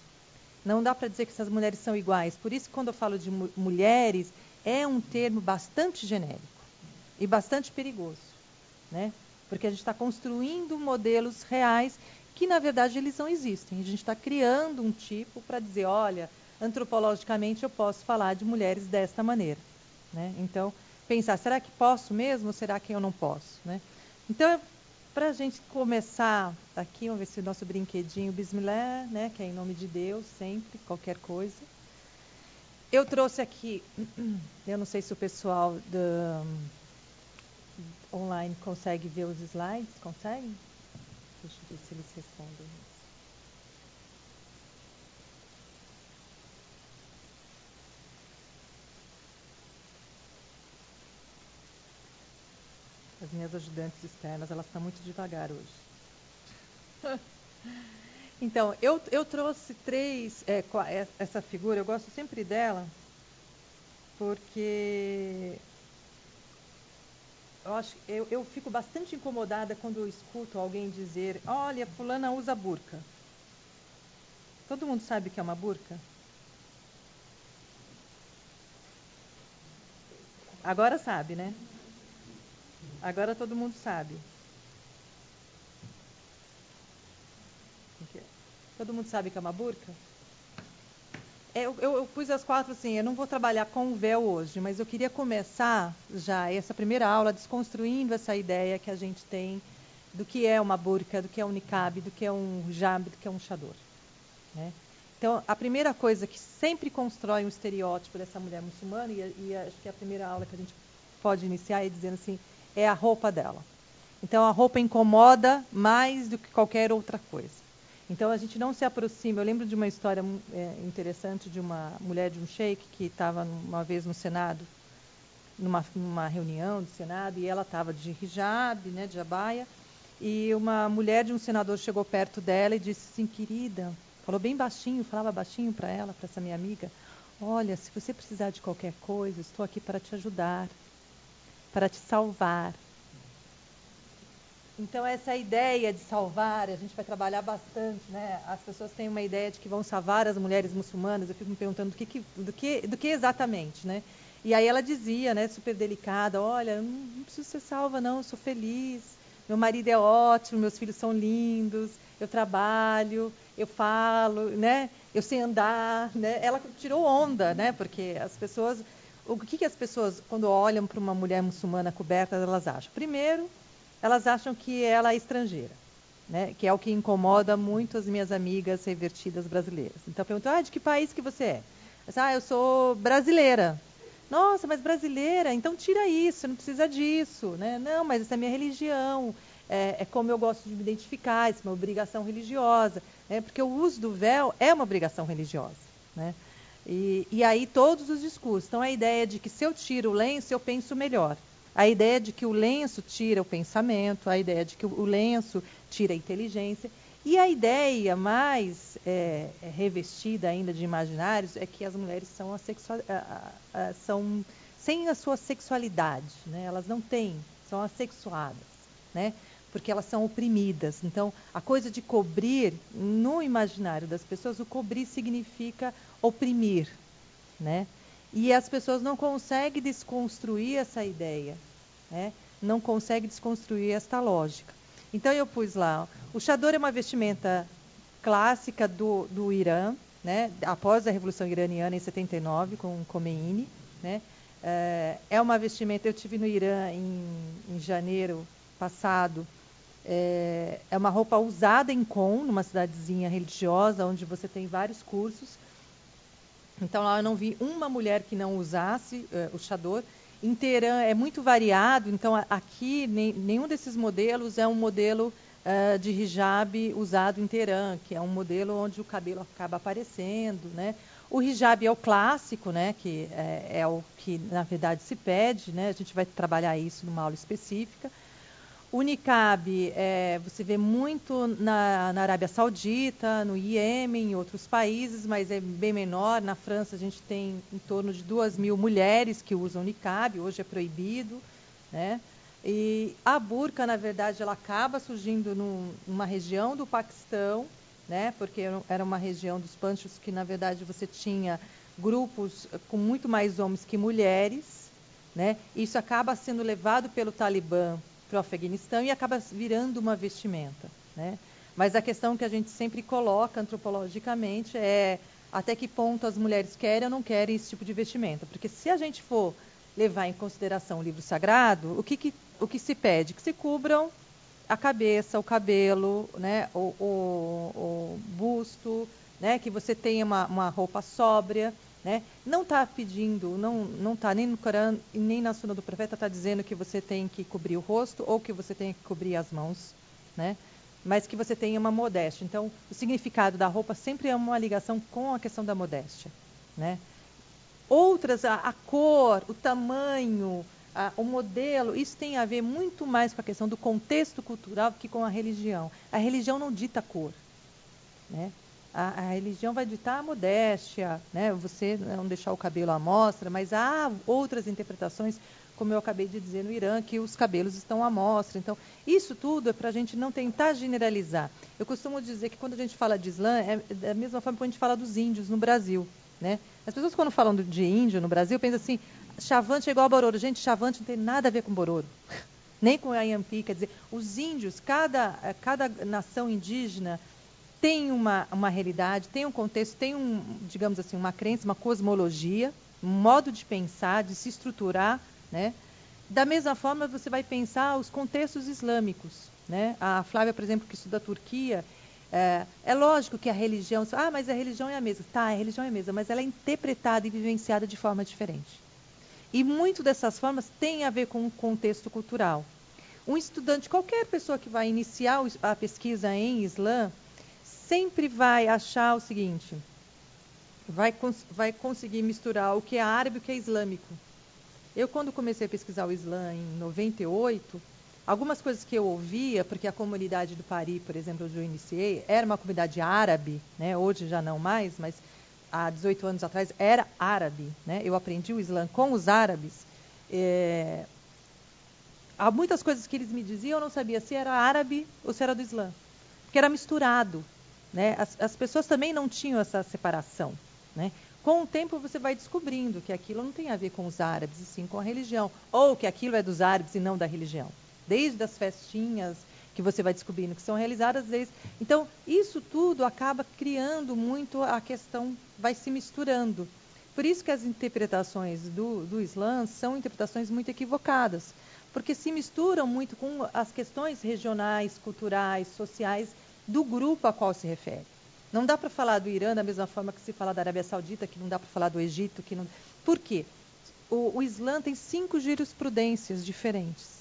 Não dá para dizer que essas mulheres são iguais. Por isso, quando eu falo de mulheres, é um termo bastante genérico e bastante perigoso, né? Porque a gente está construindo modelos reais que, na verdade, eles não existem. A gente está criando um tipo para dizer, olha, antropologicamente eu posso falar de mulheres desta maneira, né? Então, pensar, será que posso mesmo ou será que eu não posso, né? Então, para a gente começar aqui, vamos ver se o nosso brinquedinho Bismillah, né, que é em nome de Deus, sempre, qualquer coisa. Eu trouxe aqui, eu não sei se o pessoal online consegue ver os slides, consegue? Deixa eu ver se eles respondem. As minhas ajudantes externas, elas estão muito devagar hoje. Então, eu trouxe essa figura, eu gosto sempre dela, porque eu fico bastante incomodada quando eu escuto alguém dizer, olha, fulana usa burca. Todo mundo sabe o que é uma burca? Agora sabe, né? Agora todo mundo sabe. Todo mundo sabe que é uma burca? Eu pus as 4 assim, eu não vou trabalhar com o véu hoje, mas eu queria começar já essa primeira aula desconstruindo essa ideia que a gente tem do que é uma burca, do que é um niqab, do que é um hijab, do que é um chador, né? Então, a primeira coisa que sempre constrói um estereótipo dessa mulher muçulmana, e acho que a primeira aula que a gente pode iniciar é dizendo assim, é a roupa dela. Então, a roupa incomoda mais do que qualquer outra coisa. Então, a gente não se aproxima. Eu lembro de uma história interessante de uma mulher de um sheik que estava uma vez no Senado, numa reunião do Senado, e ela estava de hijab, né, de abaya, e uma mulher de um senador chegou perto dela e disse assim, querida, falou bem baixinho, falava baixinho para ela, para essa minha amiga, olha, se você precisar de qualquer coisa, estou aqui para te ajudar, para te salvar. Então, essa ideia de salvar, a gente vai trabalhar bastante, né? As pessoas têm uma ideia de que vão salvar as mulheres muçulmanas, eu fico me perguntando do que exatamente, né? E aí ela dizia, né, super delicada, olha, não preciso ser salva não, eu sou feliz, meu marido é ótimo, meus filhos são lindos, eu trabalho, eu falo, né? Eu sei andar, né? Ela tirou onda, né? Porque as pessoas, o que as pessoas, quando olham para uma mulher muçulmana coberta, elas acham? Primeiro, elas acham que ela é estrangeira, né? Que é o que incomoda muito as minhas amigas revertidas brasileiras. Então, perguntam, de que país que você é? Eu sou brasileira. Nossa, mas brasileira? Então tira isso, não precisa disso, né? Não, mas essa é minha religião, é como eu gosto de me identificar, isso é uma obrigação religiosa, né? Porque o uso do véu é uma obrigação religiosa, né? E aí todos os discursos. Então, a ideia de que se eu tiro o lenço, eu penso melhor. A ideia de que o lenço tira o pensamento, a ideia de que o lenço tira a inteligência. E a ideia mais revestida ainda de imaginários é que as mulheres são, são sem a sua sexualidade, né? Elas não têm, são assexuadas. né? Porque elas são oprimidas. Então, a coisa de cobrir, no imaginário das pessoas, o cobrir significa oprimir, né? E as pessoas não conseguem desconstruir essa ideia, né? Não conseguem desconstruir esta lógica. Então, eu pus lá, o chador é uma vestimenta clássica do Irã, né? Após a Revolução Iraniana, em 79, com Khomeini, né? É uma vestimenta, eu estive no Irã em janeiro passado. É uma roupa usada em Qom, numa cidadezinha religiosa, onde você tem vários cursos. Então, lá eu não vi uma mulher que não usasse o chador. Em Teherã é muito variado, então aqui nenhum desses modelos é um modelo de hijab usado em Teherã, que é um modelo onde o cabelo acaba aparecendo, né? O hijab é o clássico, né? Que é o que, na verdade, se pede, né? A gente vai trabalhar isso numa aula específica. O niqab, você vê muito na Arábia Saudita, no Iêmen, em outros países, mas é bem menor. Na França, a gente tem em torno de 2.000 mulheres que usam niqab, hoje é proibido, né? E a burca, na verdade, ela acaba surgindo numa região do Paquistão, né? Porque era uma região dos Panchos que, na verdade, você tinha grupos com muito mais homens que mulheres, né? Isso acaba sendo levado pelo Talibã para o Afeganistão e acaba virando uma vestimenta, né? Mas a questão que a gente sempre coloca antropologicamente é até que ponto as mulheres querem ou não querem esse tipo de vestimenta. Porque se a gente for levar em consideração o livro sagrado, o que se pede? Que se cubram a cabeça, o cabelo, né? o busto, né? Que você tenha uma roupa sóbria, né? Não está pedindo, não está nem no Corão e nem na Suna do Profeta está dizendo que você tem que cobrir o rosto ou que você tem que cobrir as mãos, né? Mas que você tenha uma modéstia. Então, o significado da roupa sempre é uma ligação com a questão da modéstia, né? Outras, a cor, o tamanho, o modelo, isso tem a ver muito mais com a questão do contexto cultural que com a religião. A religião não dita cor, né? A religião vai ditar a modéstia, né? Você não deixar o cabelo à mostra, mas há outras interpretações, como eu acabei de dizer no Irã, que os cabelos estão à mostra. Então, isso tudo é para a gente não tentar generalizar. Eu costumo dizer que quando a gente fala de Islã, é da mesma forma que a gente fala dos índios no Brasil, né? As pessoas quando falam de índio no Brasil, pensam assim, Chavante é igual a Bororo. Gente, Chavante não tem nada a ver com Bororo, nem com Ayampi. Quer dizer, os índios, cada nação indígena tem uma realidade, tem um contexto, tem digamos assim, uma crença, uma cosmologia, um modo de pensar, de se estruturar, né? Da mesma forma, você vai pensar os contextos islâmicos, né? A Flávia, por exemplo, que estuda a Turquia, é lógico que a religião... mas a religião é a mesma. Tá, a religião é a mesma, mas ela é interpretada e vivenciada de forma diferente. E muito dessas formas tem a ver com o contexto cultural. Um estudante, qualquer pessoa que vai iniciar a pesquisa em Islã, sempre vai achar o seguinte, vai conseguir misturar o que é árabe e o que é islâmico. Eu, quando comecei a pesquisar o Islã em 98, algumas coisas que eu ouvia, porque a comunidade do Paris, por exemplo, onde eu iniciei, era uma comunidade árabe, né? Hoje já não mais, mas há 18 anos atrás era árabe, né? Eu aprendi o Islã com os árabes. Há muitas coisas que eles me diziam, eu não sabia se era árabe ou se era do Islã, porque era misturado, né? As pessoas também não tinham essa separação, né? Com o tempo você vai descobrindo que aquilo não tem a ver com os árabes, e sim com a religião, ou que aquilo é dos árabes e não da religião. Desde as festinhas que você vai descobrindo que são realizadas, então isso tudo acaba criando muito a questão, vai se misturando. Por isso que as interpretações do Islã são interpretações muito equivocadas, porque se misturam muito com as questões regionais, culturais, sociais do grupo a qual se refere. Não dá para falar do Irã da mesma forma que se fala da Arábia Saudita, que não dá para falar do Egito. Por quê? O Islã tem 5 jurisprudências diferentes,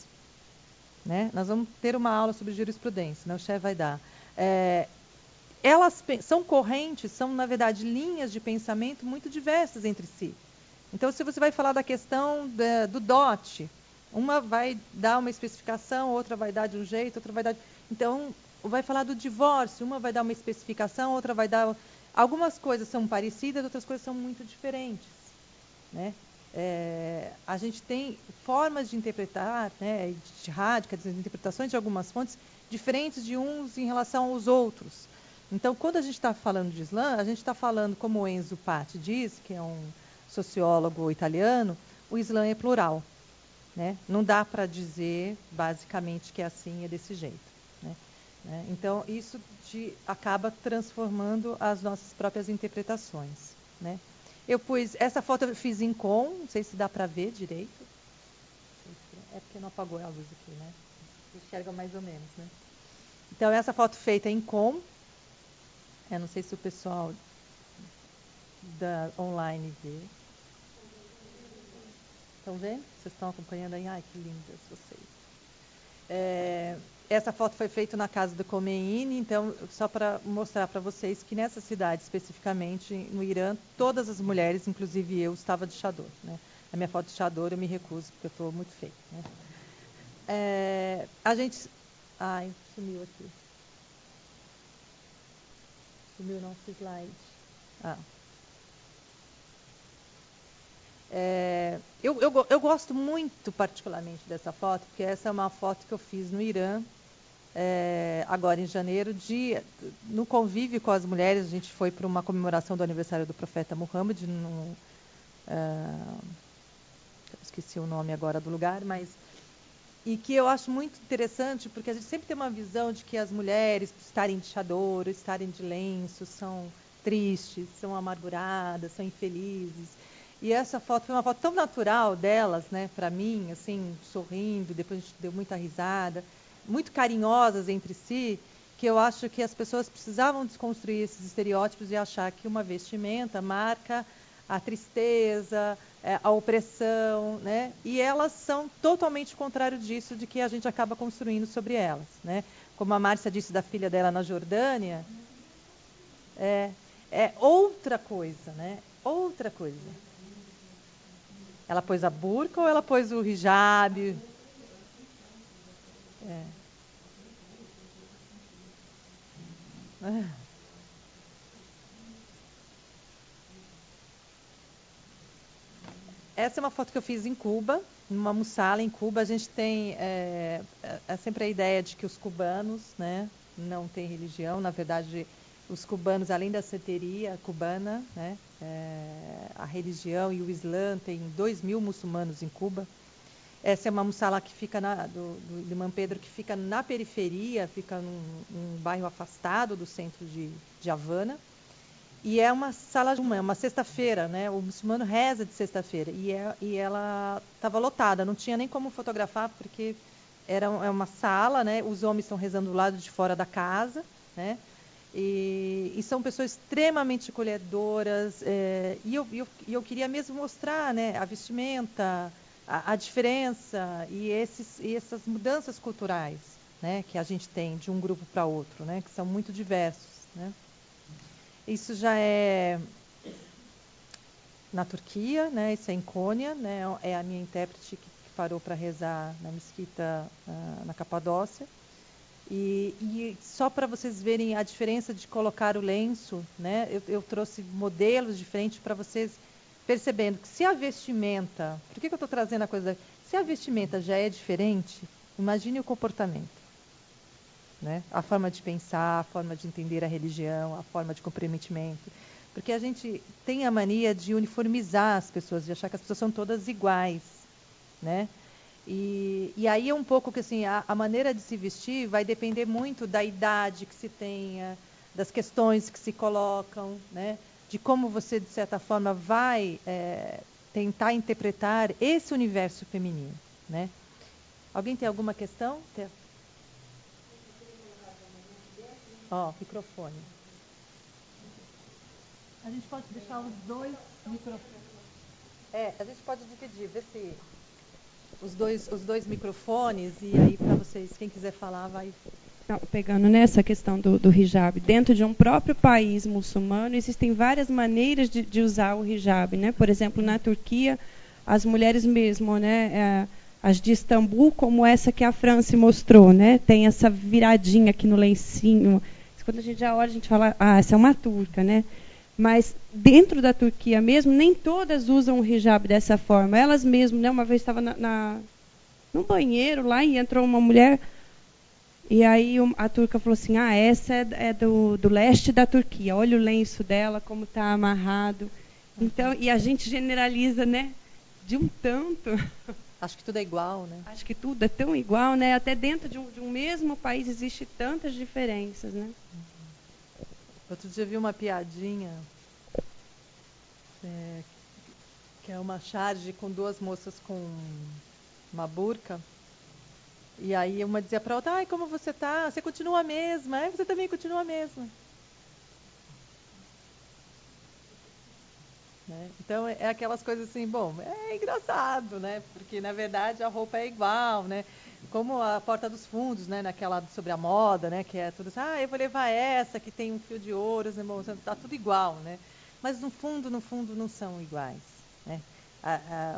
né? Nós vamos ter uma aula sobre jurisprudência, né? O chefe vai dar. Elas são correntes, são, na verdade, linhas de pensamento muito diversas entre si. Então, se você vai falar da questão do dote, uma vai dar uma especificação, outra vai dar de um jeito, outra vai dar... Então, vai falar do divórcio, uma vai dar uma especificação, outra vai dar... Algumas coisas são parecidas, outras coisas são muito diferentes, né? a gente tem formas de interpretar, né, de rádio, quer dizer, interpretações de algumas fontes diferentes de uns em relação aos outros. Então, quando a gente está falando de Islã, a gente está falando, como o Enzo Patti diz, que é um sociólogo italiano, o Islã é plural. Né? Não dá para dizer, basicamente, que é assim, é desse jeito. Né? Então, isso acaba transformando as nossas próprias interpretações. Né? Essa foto eu fiz em com, não sei se dá para ver direito. É porque não apagou a luz aqui, né? Enxerga mais ou menos, né? Então, essa foto feita em com, eu não sei se o pessoal da online vê. Estão vendo? Vocês estão acompanhando aí? Ai, que lindas vocês. Essa foto foi feita na casa do Khomeini, então, só para mostrar para vocês que nessa cidade, especificamente, no Irã, todas as mulheres, inclusive eu, estava de chador. Né? A minha foto de chador eu me recuso, porque eu estou muito feia. Né? A gente... Ai, sumiu aqui. Sumiu o nosso slide. Eu gosto muito, particularmente, dessa foto, porque essa é uma foto que eu fiz no Irã, agora em janeiro, no convívio com as mulheres. A gente foi para uma comemoração do aniversário do profeta Muhammad, esqueci o nome agora do lugar, e que eu acho muito interessante, porque a gente sempre tem uma visão de que as mulheres, estarem de chador, estarem de lenço, são tristes, são amarguradas, são infelizes. E essa foto foi uma foto tão natural delas, né, para mim, assim, sorrindo, depois a gente deu muita risada, muito carinhosas entre si, que eu acho que as pessoas precisavam desconstruir esses estereótipos e achar que uma vestimenta marca a tristeza, a opressão, né? E elas são totalmente o contrário disso, de que a gente acaba construindo sobre elas, né? Como a Márcia disse da filha dela na Jordânia, é outra coisa, né? Outra coisa. Ela pôs a burca ou ela pôs o hijab? Essa é uma foto que eu fiz em Cuba, numa mussala em Cuba. A gente tem sempre a ideia de que os cubanos, né, não têm religião. Na verdade, os cubanos, além da santeria cubana, né, a religião e o Islã, tem 2.000 muçulmanos em Cuba. Essa é uma mussala que fica de Dom Pedro, que fica na periferia, fica num bairro afastado do centro de Havana. E é uma sala, é uma sexta-feira, né? O muçulmano reza de sexta-feira. E ela estava lotada, não tinha nem como fotografar, porque é uma sala, né? Os homens estão rezando do lado de fora da casa, né? E são pessoas extremamente acolhedoras. E eu queria mesmo mostrar, né, a vestimenta, a diferença e essas mudanças culturais, né, que a gente tem de um grupo para outro, né? Que são muito diversos, né? Isso já é na Turquia, né? Isso é em Cônia, né? É a minha intérprete que parou para rezar na mesquita na Capadócia. E só para vocês verem a diferença de colocar o lenço, né? Eu trouxe modelos diferentes para vocês percebendo que se a vestimenta... Por que eu estou trazendo a coisa? Se a vestimenta já é diferente, imagine o comportamento. Né? A forma de pensar, a forma de entender a religião, a forma de comprometimento. Porque a gente tem a mania de uniformizar as pessoas, de achar que as pessoas são todas iguais. Né? E aí é um pouco que assim, a maneira de se vestir vai depender muito da idade que se tenha, das questões que se colocam, né? De como você, de certa forma, vai tentar interpretar esse universo feminino. Né? Alguém tem alguma questão? Microfone. A gente pode deixar os dois microfones. A gente pode dividir, ver se os dois microfones, e aí para vocês, quem quiser falar, vai. Então, pegando nessa questão do hijab, dentro de um próprio país muçulmano, existem várias maneiras de usar o hijab, né? Por exemplo, na Turquia, as mulheres mesmo, né? As de Istambul, como essa que a Franci mostrou, né? Tem essa viradinha aqui no lencinho. Quando a gente já olha, a gente fala, essa é uma turca, né? Mas dentro da Turquia mesmo, nem todas usam o hijab dessa forma. Elas mesmas, né? Uma vez estava no banheiro lá e entrou uma mulher, e aí a turca falou assim, essa é do leste da Turquia, olha o lenço dela, como está amarrado. Então, e a gente generaliza, né? De um tanto. Acho que tudo é igual, né? Acho que tudo é tão igual, né? Até dentro de um mesmo país existe tantas diferenças, né? Outro dia eu vi uma piadinha, que é uma charge com duas moças com uma burca. E aí uma dizia para outra, como você tá? Você continua a mesma. Você também continua a mesma. Né? Então é aquelas coisas assim, bom, é engraçado, né? Porque na verdade a roupa é igual, né? Como a Porta dos Fundos, né? Naquela sobre a moda, né? Que é tudo assim, eu vou levar essa que tem um fio de ouro, né? Bom, tá tudo igual, né? Mas no fundo não são iguais, né?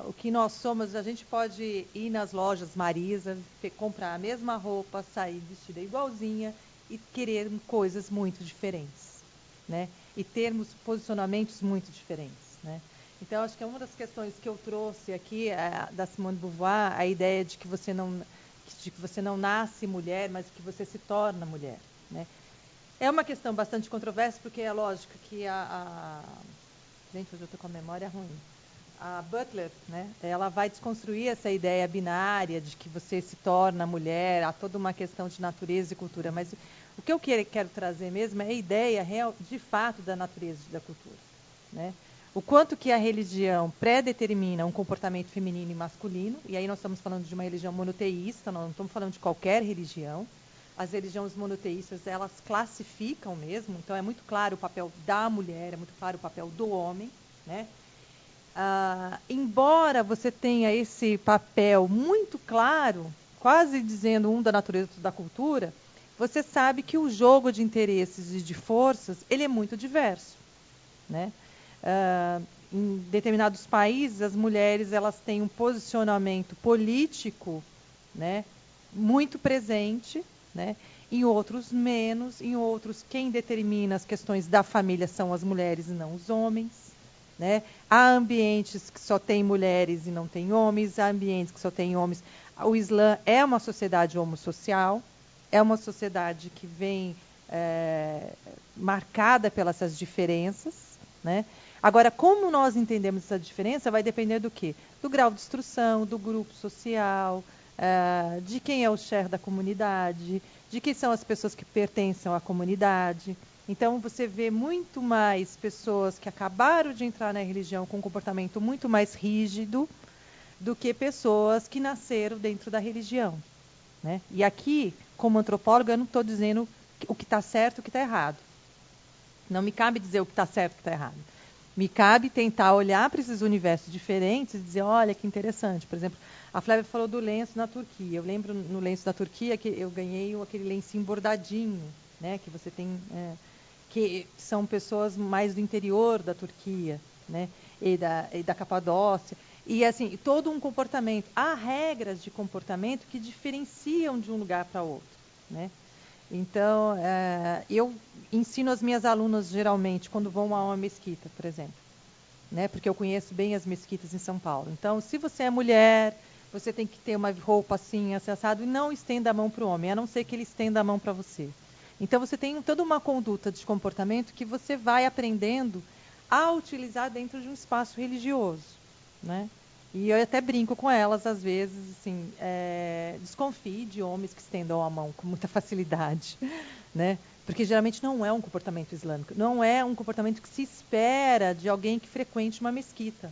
O que nós somos, a gente pode ir nas lojas Marisa, comprar a mesma roupa, sair vestida igualzinha e querer coisas muito diferentes, né? E termos posicionamentos muito diferentes. Né? Então, acho que é uma das questões que eu trouxe aqui da Simone de Beauvoir, a ideia de que você não nasce mulher, mas que você se torna mulher. Né? É uma questão bastante controversa, porque é lógico que gente, hoje eu estou com a memória ruim. A Butler, né, ela vai desconstruir essa ideia binária de que você se torna mulher, há toda uma questão de natureza e cultura, mas o que eu quero trazer mesmo é a ideia real, de fato, da natureza e da cultura. Né? O quanto que a religião pré-determina um comportamento feminino e masculino, e aí nós estamos falando de uma religião monoteísta, nós não estamos falando de qualquer religião. As religiões monoteístas, elas classificam mesmo, então é muito claro o papel da mulher, é muito claro o papel do homem. Né? Embora você tenha esse papel muito claro, quase dizendo um da natureza e da cultura, você sabe que o jogo de interesses e de forças, ele é muito diverso. Né? Em determinados países, as mulheres elas têm um posicionamento político, né, muito presente, né, em outros menos, em outros quem determina as questões da família são as mulheres e não os homens. Né? Há ambientes que só tem mulheres e não tem homens, há ambientes que só tem homens. O Islã é uma sociedade homossocial, é uma sociedade que vem marcada pelas essas diferenças. Né? Agora, como nós entendemos essa diferença vai depender do quê? Do grau de instrução, do grupo social, de quem é o chefe da comunidade, de quem são as pessoas que pertencem à comunidade. Então, você vê muito mais pessoas que acabaram de entrar na religião com um comportamento muito mais rígido do que pessoas que nasceram dentro da religião. Né? E aqui, como antropóloga, eu não estou dizendo o que está certo e o que está errado. Não me cabe dizer o que está certo e o que está errado. Me cabe tentar olhar para esses universos diferentes e dizer, olha, que interessante. Por exemplo, a Flávia falou do lenço na Turquia. Eu lembro no lenço da Turquia que eu ganhei aquele lencinho bordadinho, né, que você tem, que são pessoas mais do interior da Turquia, né, e da Capadócia. E assim, todo um comportamento. Há regras de comportamento que diferenciam de um lugar para outro. Né? Então, eu ensino as minhas alunas, geralmente, quando vão a uma mesquita, por exemplo. Né? Porque eu conheço bem as mesquitas em São Paulo. Então, se você é mulher, você tem que ter uma roupa assim, acessado, e não estenda a mão para o homem, a não ser que ele estenda a mão para você. Então, você tem toda uma conduta de comportamento que você vai aprendendo a utilizar dentro de um espaço religioso. Né? E eu até brinco com elas, às vezes, assim, desconfie de homens que estendam a mão com muita facilidade, né? Porque geralmente não é um comportamento islâmico, não é um comportamento que se espera de alguém que frequente uma mesquita,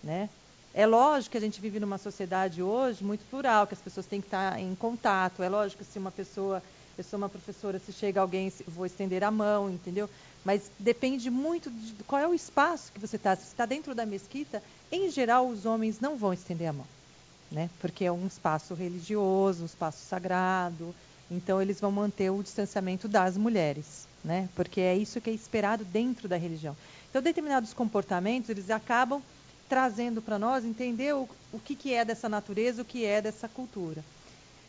né? É lógico que a gente vive numa sociedade hoje muito plural, que as pessoas têm que estar em contato, é lógico que se eu sou uma professora, se chega alguém, vou estender a mão, entendeu? Mas depende muito de qual é o espaço que você está. Se você está dentro da mesquita, em geral, os homens não vão estender a mão. Né? Porque é um espaço religioso, um espaço sagrado. Então, eles vão manter o distanciamento das mulheres. Né? Porque é isso que é esperado dentro da religião. Então, determinados comportamentos, eles acabam trazendo para nós entender o que é dessa natureza, o que é dessa cultura.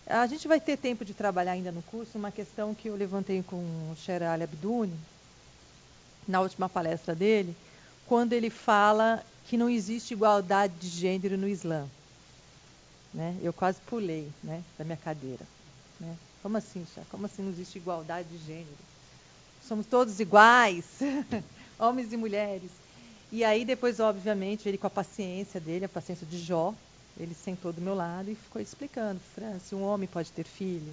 A gente vai ter tempo de trabalhar ainda no curso uma questão que eu levantei com o Sherali Abduni, na última palestra dele, quando ele fala que não existe igualdade de gênero no Islã. Né? Eu quase pulei, né, da minha cadeira. Né? Como assim, Chá? Como assim não existe igualdade de gênero? Somos todos iguais, homens e mulheres. E aí depois, obviamente, ele com a paciência dele, a paciência de Jó, ele sentou do meu lado e ficou explicando: Fran, se um homem pode ter filho?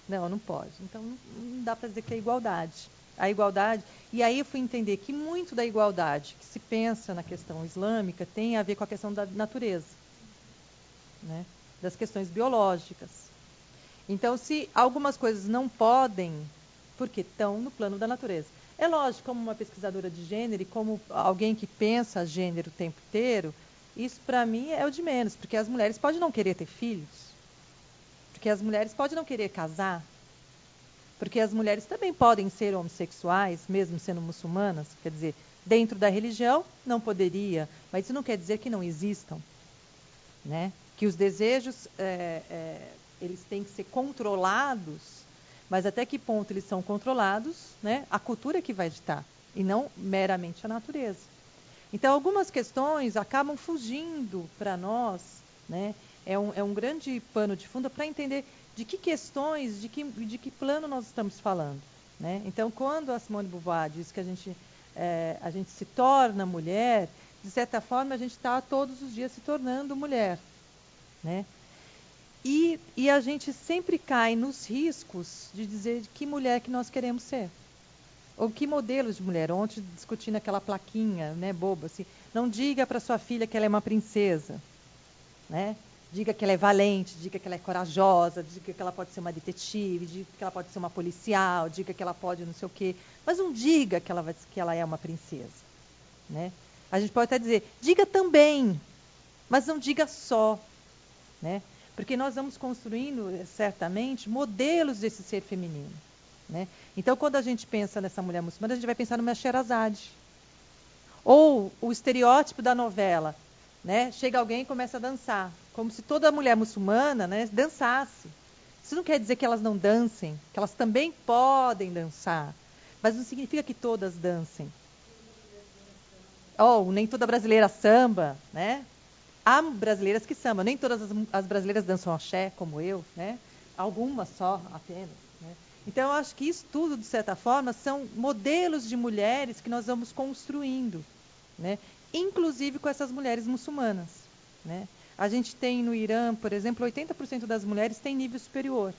Não, não pode. Então não dá para dizer que é igualdade. A igualdade. E aí eu fui entender que muito da igualdade que se pensa na questão islâmica tem a ver com a questão da natureza, né? Das questões biológicas. Então, se algumas coisas não podem, porque estão no plano da natureza. É lógico, como uma pesquisadora de gênero e como alguém que pensa gênero o tempo inteiro, isso para mim é o de menos, porque as mulheres podem não querer ter filhos, porque as mulheres podem não querer casar, porque as mulheres também podem ser homossexuais, mesmo sendo muçulmanas. Quer dizer, dentro da religião não poderia, mas isso não quer dizer que não existam, né? Que os desejos eles têm que ser controlados, mas até que ponto eles são controlados, né? A cultura que vai ditar, e não meramente a natureza. Então, algumas questões acabam fugindo para nós, né? É um grande pano de fundo para entender de que questões, de que plano nós estamos falando, né? Então, quando a Simone de Beauvoir diz que a gente se torna mulher, de certa forma, a gente está todos os dias se tornando mulher, né? E a gente sempre cai nos riscos de dizer de que mulher que nós queremos ser. Ou que modelos de mulher. Ontem, discutindo aquela plaquinha, né, boba, assim, não diga para sua filha que ela é uma princesa, né? Diga que ela é valente, diga que ela é corajosa, diga que ela pode ser uma detetive, diga que ela pode ser uma policial, diga que ela pode não sei o quê. Mas não diga que ela é uma princesa, né? A gente pode até dizer, diga também, mas não diga só, né? Porque nós vamos construindo, certamente, modelos desse ser feminino, né? Então, quando a gente pensa nessa mulher muçulmana, a gente vai pensar numa Sherazade. Ou o estereótipo da novela, né? Chega alguém e começa a dançar, como se toda mulher muçulmana, né, dançasse. Isso não quer dizer que elas não dancem, que elas também podem dançar, mas não significa que todas dancem. Ou nem toda brasileira samba, né? Há brasileiras que sambam, nem todas as brasileiras dançam axé, como eu, né? Algumas só, apenas, né? Então, eu acho que isso tudo, de certa forma, são modelos de mulheres que nós vamos construindo, né? Inclusive com essas mulheres muçulmanas, né? A gente tem no Irã, por exemplo, 80% das mulheres têm nível superior,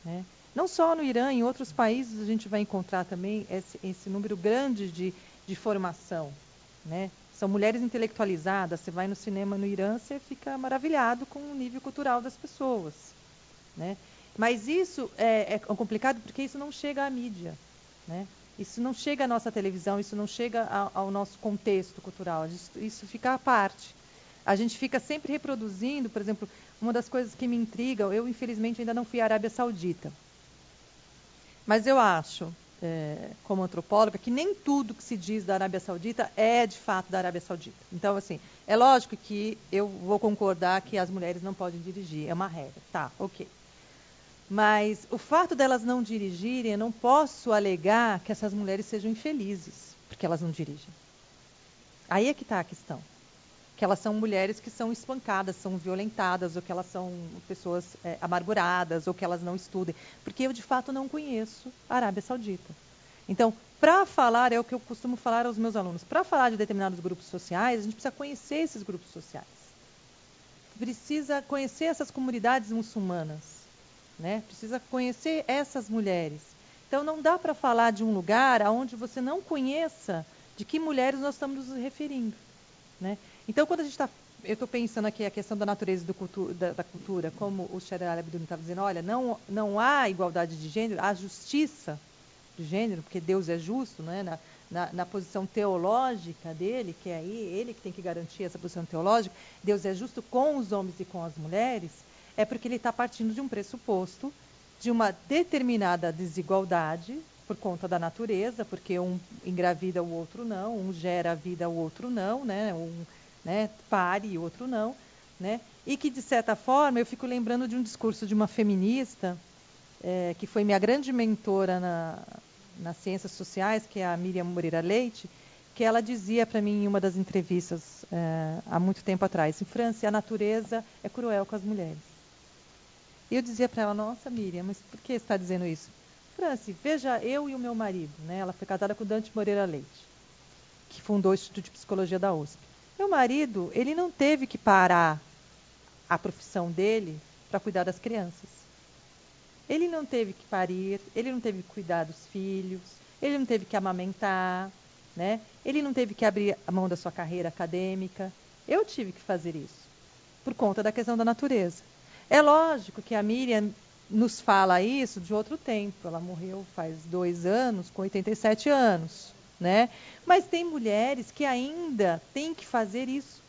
né? Não só no Irã, em outros países a gente vai encontrar também esse número grande de formação, né? São mulheres intelectualizadas. Você vai no cinema no Irã, você fica maravilhado com o nível cultural das pessoas, né? Mas isso é complicado porque isso não chega à mídia, né? Isso não chega à nossa televisão, isso não chega ao nosso contexto cultural, isso fica à parte. A gente fica sempre reproduzindo, por exemplo, uma das coisas que me intriga, eu infelizmente ainda não fui à Arábia Saudita, mas eu acho, como antropóloga, que nem tudo que se diz da Arábia Saudita é de fato da Arábia Saudita. Então, assim, é lógico que eu vou concordar que as mulheres não podem dirigir, é uma regra, tá, ok. Mas o fato delas não dirigirem, eu não posso alegar que essas mulheres sejam infelizes, porque elas não dirigem. Aí é que está a questão. Que elas são mulheres que são espancadas, são violentadas, ou que elas são pessoas amarguradas, ou que elas não estudem. Porque eu, de fato, não conheço a Arábia Saudita. Então, para falar, é o que eu costumo falar aos meus alunos, para falar de determinados grupos sociais, a gente precisa conhecer esses grupos sociais. Precisa conhecer essas comunidades muçulmanas, né? Precisa conhecer essas mulheres. Então, não dá para falar de um lugar onde você não conheça de que mulheres nós estamos nos referindo, né? Então, quando eu estou pensando aqui a questão da natureza da cultura, como o Sherry Al-Abduni estava dizendo, olha, não há igualdade de gênero, há justiça de gênero, porque Deus é justo, né? Na posição teológica dele, que é ele que tem que garantir essa posição teológica, Deus é justo com os homens e com as mulheres, é porque ele está partindo de um pressuposto de uma determinada desigualdade por conta da natureza, porque um engravida, o outro não, um gera a vida, o outro não, né? Pare e o outro não, né? E que, de certa forma, eu fico lembrando de um discurso de uma feminista, que foi minha grande mentora nas ciências sociais, que é a Miriam Moreira Leite, que ela dizia para mim em uma das entrevistas há muito tempo atrás, em França, a natureza é cruel com as mulheres. E eu dizia para ela, nossa Miriam, mas por que você está dizendo isso? França, veja eu e o meu marido, né? Ela foi casada com o Dante Moreira Leite, que fundou o Instituto de Psicologia da USP. Meu marido, ele não teve que parar a profissão dele para cuidar das crianças. Ele não teve que parir, ele não teve que cuidar dos filhos, ele não teve que amamentar, né? Ele não teve que abrir a mão da sua carreira acadêmica. Eu tive que fazer isso, por conta da questão da natureza. É lógico que a Miriam nos fala isso de outro tempo. Ela morreu faz 2 anos, com 87 anos. Né? Mas tem mulheres que ainda têm que fazer isso.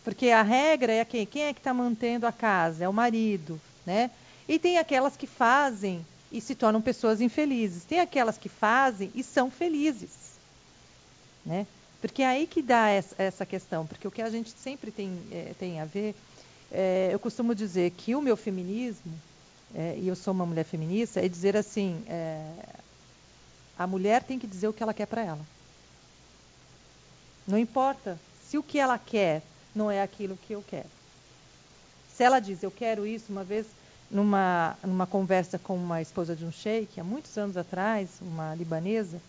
Porque a regra é quem é que está mantendo a casa? É o marido. Né? E tem aquelas que fazem e se tornam pessoas infelizes. Tem aquelas que fazem e são felizes. Né? Porque é aí que dá essa questão. Porque o que a gente sempre tem a ver, eu costumo dizer que o meu feminismo, e eu sou uma mulher feminista, é dizer assim, a mulher tem que dizer o que ela quer para ela. Não importa se o que ela quer não é aquilo que eu quero. Se ela diz, eu quero isso, uma vez, numa conversa com uma esposa de um sheik, há muitos anos atrás, uma libanesa,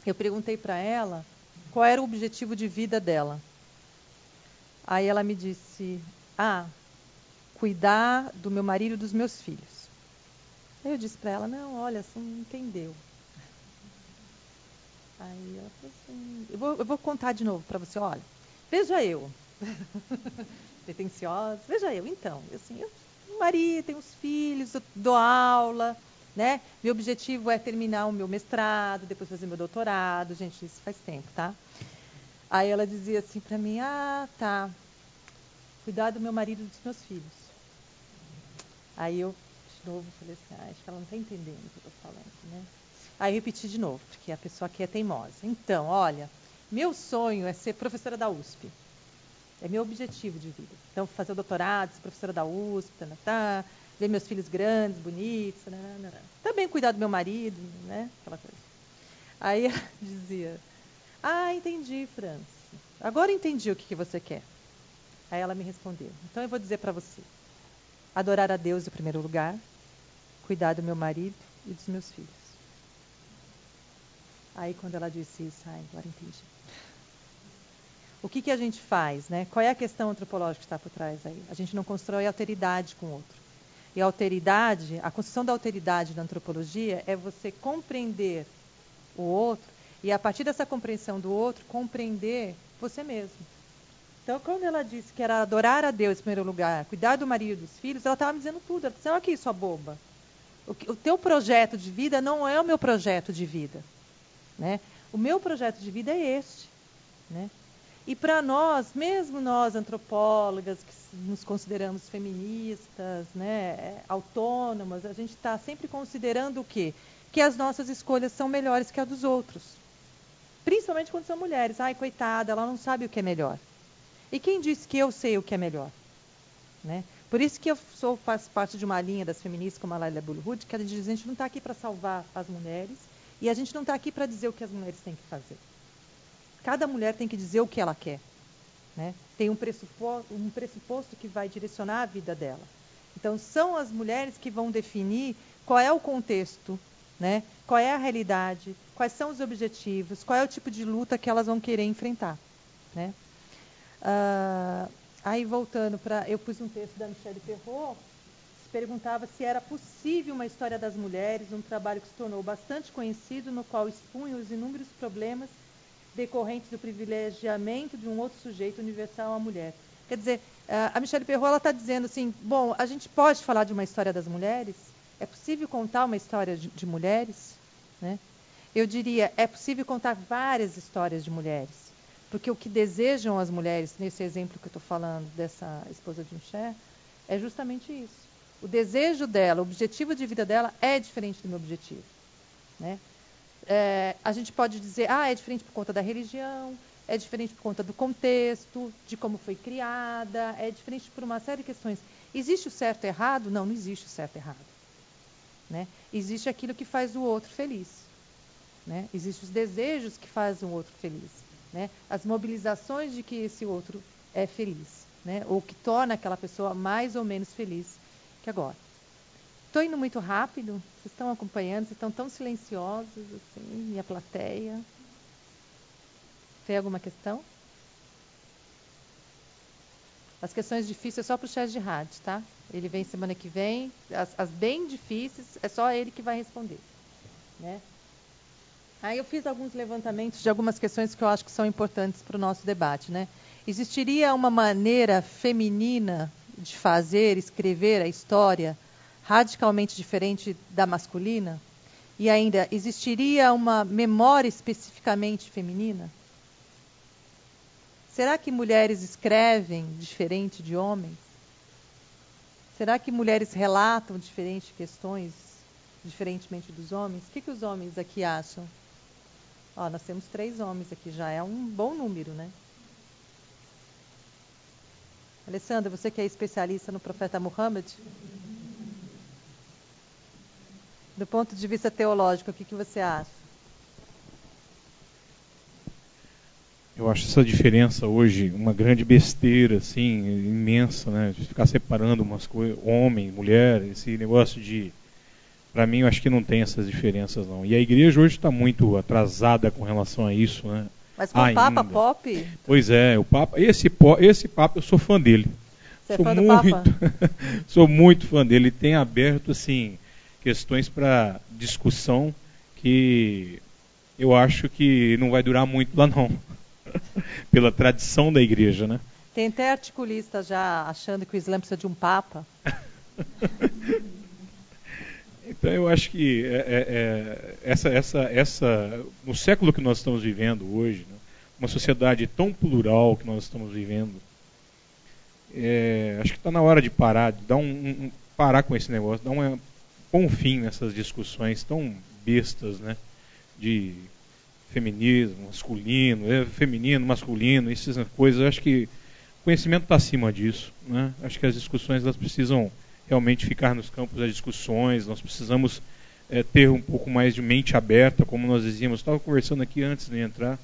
eu perguntei para ela qual era o objetivo de vida dela. Aí ela me disse, cuidar do meu marido e dos meus filhos. Aí eu disse para ela, não, olha, você não entendeu. Aí ela falou assim, eu vou contar de novo para você, olha, veja eu, pretensiosa, veja eu, então, assim, eu tenho um marido, tenho uns filhos, eu dou aula, né? Meu objetivo é terminar o meu mestrado, depois fazer meu doutorado, gente, isso faz tempo, tá? Aí ela dizia assim para mim, tá, cuidar do meu marido e dos meus filhos. Aí eu, de novo, falei assim, acho que ela não está entendendo o que eu estou falando, né? Aí repeti de novo, porque a pessoa aqui é teimosa. Então, olha, meu sonho é ser professora da USP. É meu objetivo de vida. Então, fazer o doutorado, ser professora da USP, ver meus filhos grandes, bonitos, também cuidar do meu marido, né? Aquela coisa. Aí ela dizia, entendi, França. Agora entendi o que você quer. Aí ela me respondeu, então eu vou dizer para você, adorar a Deus em primeiro lugar, cuidar do meu marido e dos meus filhos. Aí quando ela disse isso, agora entendi. O que a gente faz, né? Qual é a questão antropológica que está por trás aí? A gente não constrói alteridade com o outro. E a alteridade, a construção da alteridade na antropologia é você compreender o outro e, a partir dessa compreensão do outro, compreender você mesmo. Então, quando ela disse que era adorar a Deus em primeiro lugar, cuidar do marido e dos filhos, ela estava me dizendo tudo. Ela disse, olha aqui, sua boba. O teu projeto de vida não é o meu projeto de vida. Né? O meu projeto de vida é este. Né? E para nós, mesmo nós antropólogas, que nos consideramos feministas, né, autônomas, a gente está sempre considerando o quê? Que as nossas escolhas são melhores que a dos outros. Principalmente quando são mulheres. Coitada, ela não sabe o que é melhor. E quem disse que eu sei o que é melhor? Né? Por isso que eu faço parte de uma linha das feministas como a Laila Bulhud, que a gente não está aqui para salvar as mulheres e a gente não está aqui para dizer o que as mulheres têm que fazer. Cada mulher tem que dizer o que ela quer. Né? Tem um pressuposto que vai direcionar a vida dela. Então, são as mulheres que vão definir qual é o contexto, né? Qual é a realidade, quais são os objetivos, qual é o tipo de luta que elas vão querer enfrentar. Né? Aí, voltando para... Eu pus um texto da Michelle Perrault, que perguntava se era possível uma história das mulheres, um trabalho que se tornou bastante conhecido, no qual expunha os inúmeros problemas decorrentes do privilegiamento de um outro sujeito universal, a mulher. Quer dizer, a Michelle Perrault está dizendo assim, bom, a gente pode falar de uma história das mulheres? É possível contar uma história de mulheres? Né? Eu diria, é possível contar várias histórias de mulheres. Porque o que desejam as mulheres, nesse exemplo que eu estou falando, dessa esposa de um chefe, é justamente isso. O desejo dela, o objetivo de vida dela é diferente do meu objetivo. Né? A gente pode dizer, é diferente por conta da religião, é diferente por conta do contexto, de como foi criada, é diferente por uma série de questões. Existe o certo e errado? Não existe o certo e errado. né? Existe aquilo que faz o outro feliz, né? Existem os desejos que fazem o outro feliz, né? As mobilizações de que esse outro é feliz, né? Ou que torna aquela pessoa mais ou menos feliz que agora. Estou indo muito rápido? Vocês estão acompanhando? Vocês estão tão silenciosos, assim, minha plateia? Tem alguma questão? As questões difíceis é só para o chat de rádio, tá? Ele vem semana que vem. As bem difíceis é só ele que vai responder, né? Aí eu fiz alguns levantamentos de algumas questões que eu acho que são importantes para o nosso debate, né? Existiria uma maneira feminina de fazer, escrever a história radicalmente diferente da masculina? E ainda, existiria uma memória especificamente feminina? Será que mulheres escrevem diferente de homens? Será que mulheres relatam diferentes questões, diferentemente dos homens? O que os homens aqui acham? Ó, nós temos 3 homens aqui, já é um bom número, né? Alessandra, você que é especialista no profeta Muhammad, do ponto de vista teológico, o que você acha? Eu acho essa diferença hoje uma grande besteira, assim, imensa, né? De ficar separando umas coisas, homem, mulher, esse negócio de... Para mim, eu acho que não tem essas diferenças, não. E a igreja hoje está muito atrasada com relação a isso, né? Mas com o Papa Pop? Pois é, o Papa, esse Papa, eu sou fã dele. Você é fã do Papa? Sou muito fã dele. Ele tem aberto, assim, questões para discussão que eu acho que não vai durar muito lá, não. Pela tradição da igreja, né? Tem até articulista já achando que o Islã precisa de um Papa. Então eu acho que no século que nós estamos vivendo hoje, né, uma sociedade tão plural que nós estamos vivendo, acho que está na hora de parar, de dar parar com esse negócio, pôr um fim nessas discussões tão bestas, né, de feminismo, feminino, masculino, essas coisas. Eu acho que o conhecimento está acima disso, né? Acho que as discussões elas precisam realmente ficar nos campos das discussões. Nós precisamos ter um pouco mais de mente aberta, como nós dizíamos. Estava conversando aqui antes de entrar,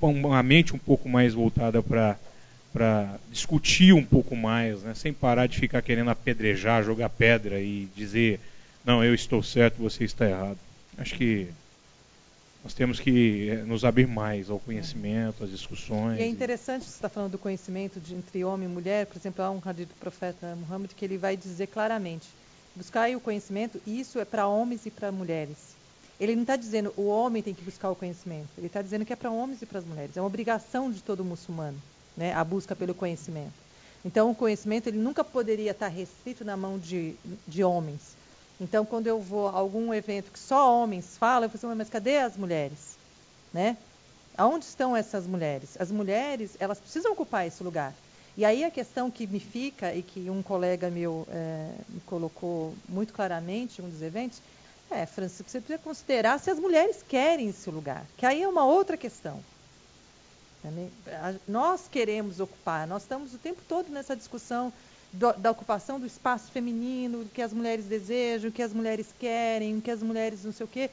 uma mente um pouco mais voltada para discutir um pouco mais, né? Sem parar de ficar querendo apedrejar, jogar pedra e dizer, não, eu estou certo, você está errado. Acho que nós temos que nos abrir mais ao conhecimento, às discussões. E é interessante você estar falando do conhecimento entre homem e mulher. Por exemplo, há um hadith do profeta Muhammad que ele vai dizer claramente, buscar o conhecimento, isso é para homens e para mulheres. Ele não está dizendo o homem tem que buscar o conhecimento, ele está dizendo que é para homens e para as mulheres. É uma obrigação de todo muçulmano, né, a busca pelo conhecimento. Então, o conhecimento ele nunca poderia estar restrito na mão de homens. Então, quando eu vou a algum evento que só homens falam, eu falo assim, mas cadê as mulheres? Né? Aonde estão essas mulheres? As mulheres, elas precisam ocupar esse lugar. E aí a questão que me fica, e que um colega meu me colocou muito claramente em um dos eventos, Francisco, você precisa considerar se as mulheres querem esse lugar, que aí é uma outra questão. Nós queremos ocupar, nós estamos o tempo todo nessa discussão da ocupação do espaço feminino, do que as mulheres desejam, o que as mulheres querem, o que as mulheres não sei o quê.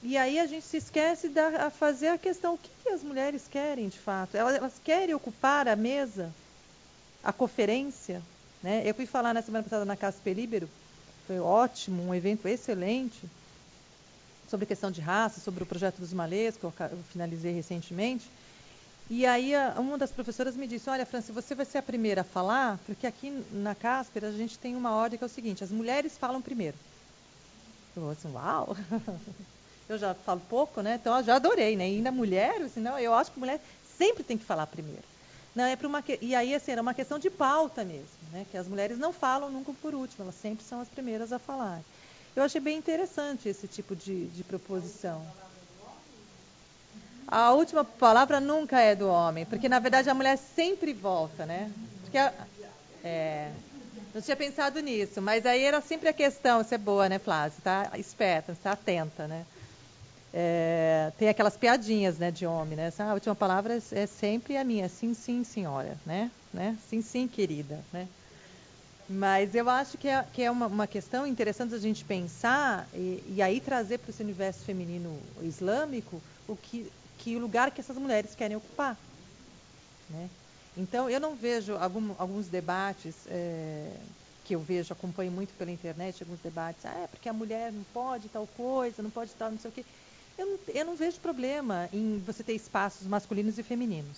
E aí a gente se esquece de fazer a questão, o que as mulheres querem de fato? Elas querem ocupar a mesa, a conferência, né? Eu fui falar na semana passada na Casper Libero, foi ótimo, um evento excelente, sobre questão de raça, sobre o projeto dos malês, que eu finalizei recentemente. E aí uma das professoras me disse, olha, Franci, você vai ser a primeira a falar, porque aqui na Casper a gente tem uma ordem que é o seguinte, as mulheres falam primeiro. Eu falei assim, uau! Eu já falo pouco, né? Então eu já adorei, né? E ainda mulher, assim, não, eu acho que mulher sempre tem que falar primeiro. Não, e aí, assim, era uma questão de pauta mesmo, né? Que as mulheres não falam nunca por último, elas sempre são as primeiras a falar. Eu achei bem interessante esse tipo de proposição. A última palavra nunca é do homem, porque na verdade a mulher sempre volta, né? Porque não tinha pensado nisso, mas aí era sempre a questão, isso é boa, né, Flávia? Você está esperta, você está atenta, né? Tem aquelas piadinhas, né, de homem, né? A última palavra é sempre a minha, sim, sim, senhora, né? Sim, sim, querida, né? Mas eu acho que é uma questão interessante a gente pensar e aí trazer para esse universo feminino islâmico que o lugar que essas mulheres querem ocupar, né? Então, eu não vejo alguns debates que eu vejo, acompanho muito pela internet, alguns debates, porque a mulher não pode tal coisa, não pode tal, não sei o quê. Eu não vejo problema em você ter espaços masculinos e femininos.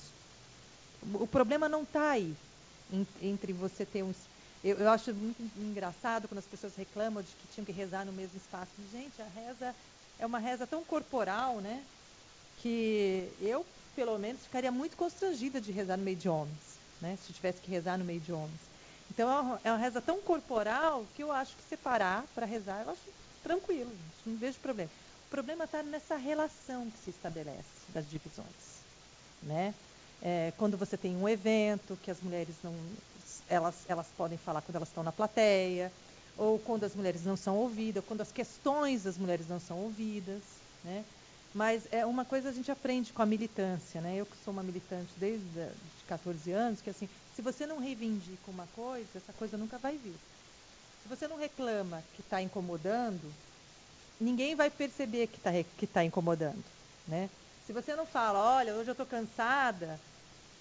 O problema não está aí, entre você ter um... Eu acho muito engraçado quando as pessoas reclamam de que tinham que rezar no mesmo espaço. Gente, a reza é uma reza tão corporal, né? Que eu, pelo menos, ficaria muito constrangida de rezar no meio de homens, né? Se eu tivesse que rezar no meio de homens. Então, é uma reza tão corporal que eu acho que separar para rezar, eu acho tranquilo, gente, não vejo problema. O problema está nessa relação que se estabelece das divisões, né? Quando você tem um evento que as mulheres não... Elas podem falar quando elas estão na plateia, ou quando as mulheres não são ouvidas, quando as questões das mulheres não são ouvidas, né? Mas é uma coisa a gente aprende com a militância, né? Eu que sou uma militante desde de 14 anos, que assim, se você não reivindica uma coisa, essa coisa nunca vai vir. Se você não reclama que está incomodando, ninguém vai perceber que tá incomodando, né? Se você não fala, olha, hoje eu estou cansada,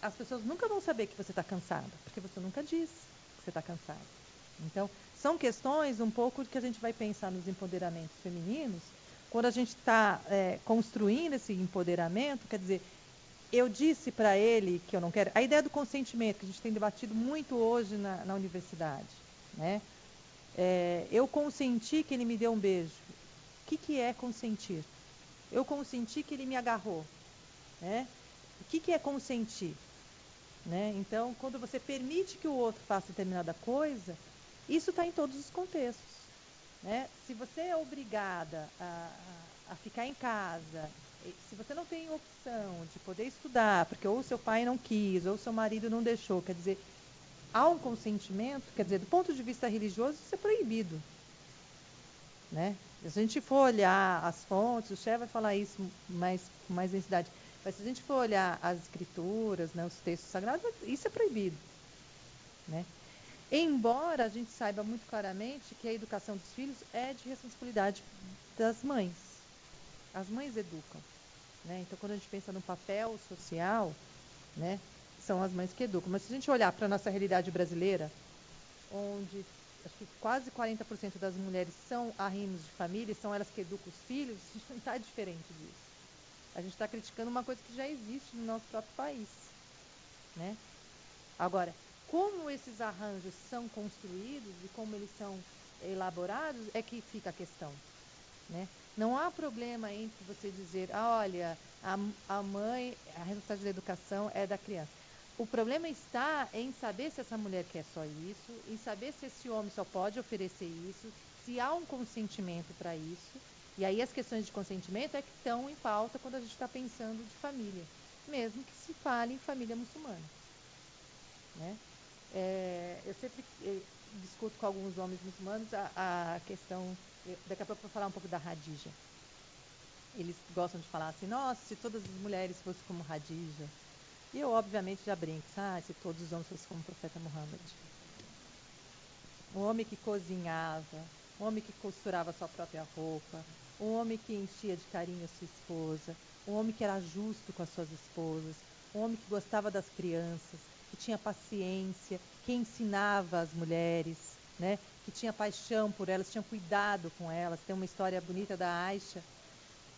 as pessoas nunca vão saber que você está cansada, porque você nunca disse que você está cansada. Então, são questões um pouco que a gente vai pensar nos empoderamentos femininos, quando a gente está construindo esse empoderamento, quer dizer, eu disse para ele que eu não quero... A ideia do consentimento, que a gente tem debatido muito hoje na universidade, né? Eu consenti que ele me deu um beijo. O que é consentir? Eu consenti que ele me agarrou, né? O que é consentir? Né? Então, quando você permite que o outro faça determinada coisa, isso está em todos os contextos, né? Se você é obrigada a ficar em casa, se você não tem opção de poder estudar, porque ou seu pai não quis, ou seu marido não deixou, quer dizer, há um consentimento, quer dizer, do ponto de vista religioso, isso é proibido, né? Se a gente for olhar as fontes, o Cher vai falar isso com mais densidade. Mas se a gente for olhar as escrituras, né, os textos sagrados, isso é proibido, né? Embora a gente saiba muito claramente que a educação dos filhos é de responsabilidade das mães. As mães educam, né? Então, quando a gente pensa no papel social, né, são as mães que educam. Mas se a gente olhar para a nossa realidade brasileira, onde acho que quase 40% das mulheres são arrimos de família, são elas que educam os filhos, a gente não está diferente disso. A gente está criticando uma coisa que já existe no nosso próprio país, né? Agora, como esses arranjos são construídos e como eles são elaborados, é que fica a questão, né? Não há problema entre você dizer, olha, a mãe, a responsabilidade da educação é da criança. O problema está em saber se essa mulher quer só isso, em saber se esse homem só pode oferecer isso, se há um consentimento para isso. E aí as questões de consentimento é que estão em pauta quando a gente está pensando de família, mesmo que se fale em família muçulmana, né? Eu sempre discuto com alguns homens muçulmanos a questão, daqui a pouco eu vou falar um pouco da Hadija. Eles gostam de falar assim, nossa, se todas as mulheres fossem como Hadija. E eu, obviamente, já brinco, se todos os homens fossem como o profeta Muhammad. Um homem que cozinhava, um homem que costurava sua própria roupa, um homem que enchia de carinho a sua esposa, um homem que era justo com as suas esposas, um homem que gostava das crianças, que tinha paciência, que ensinava as mulheres, né? Que tinha paixão por elas, tinha cuidado com elas. Tem uma história bonita da Aisha,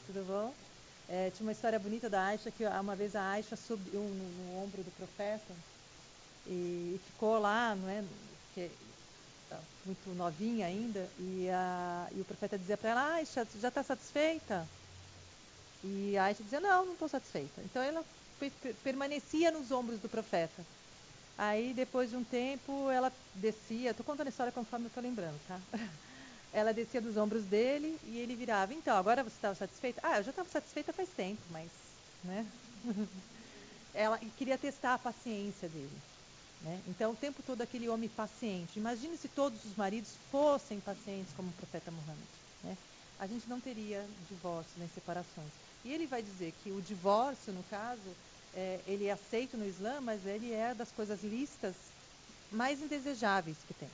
tudo bom? Tinha uma história bonita da Aisha, que uma vez a Aisha subiu no ombro do profeta e ficou lá, não é? Porque, muito novinha ainda, e o profeta dizia para ela, Aisha, já está satisfeita? E a Aisha dizia, não estou satisfeita. Então ela permanecia nos ombros do profeta. Aí depois de um tempo ela descia, estou contando a história conforme eu estou lembrando, tá? Ela descia dos ombros dele e ele virava, então, agora você estava satisfeita? Eu já estava satisfeita faz tempo, mas, né? Ela queria testar a paciência dele. Né? Então, o tempo todo aquele homem paciente. Imagine se todos os maridos fossem pacientes como o profeta Muhammad. Né? A gente não teria divórcios nem separações. E ele vai dizer que o divórcio, no caso, ele é aceito no Islã, mas ele é das coisas listas mais indesejáveis que tem.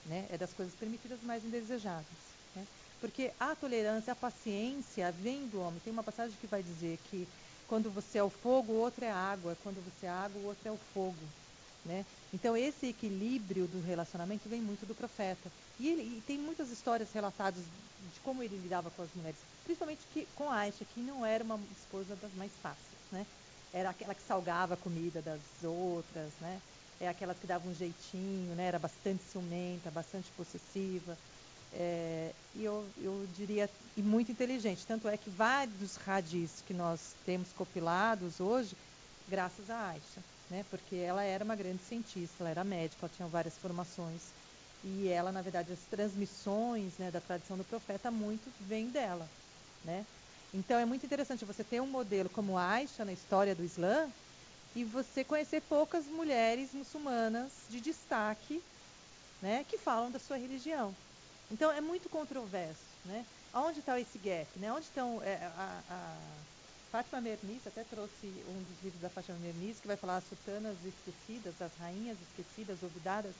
né? É das coisas permitidas mais indesejáveis, né? Porque a tolerância, a paciência vem do homem. Tem uma passagem que vai dizer que quando você é o fogo, o outro é a água. Quando você é a água, o outro é o fogo, né? Então esse equilíbrio do relacionamento vem muito do profeta. E tem muitas histórias relatadas de como ele lidava com as mulheres, principalmente com Aisha, que não era uma esposa das mais fáceis, né? Era aquela que salgava a comida das outras, né? É aquela que dava um jeitinho, né? Era bastante ciumenta, bastante possessiva. E eu diria, e muito inteligente. Tanto é que vários hadis que nós temos compilados hoje, graças a Aisha, né? Porque ela era uma grande cientista, ela era médica, ela tinha várias formações. E ela, na verdade, as transmissões, né, da tradição do profeta, muito vem dela, né? Então é muito interessante você ter um modelo como Aisha na história do Islã e você conhecer poucas mulheres muçulmanas de destaque, né, que falam da sua religião. Então é muito controverso, né? Onde está esse gap, né? Onde estão a Fátima Merniz até trouxe um dos livros da Fátima Merniz que vai falar as sultanas esquecidas, as rainhas esquecidas, olvidadas,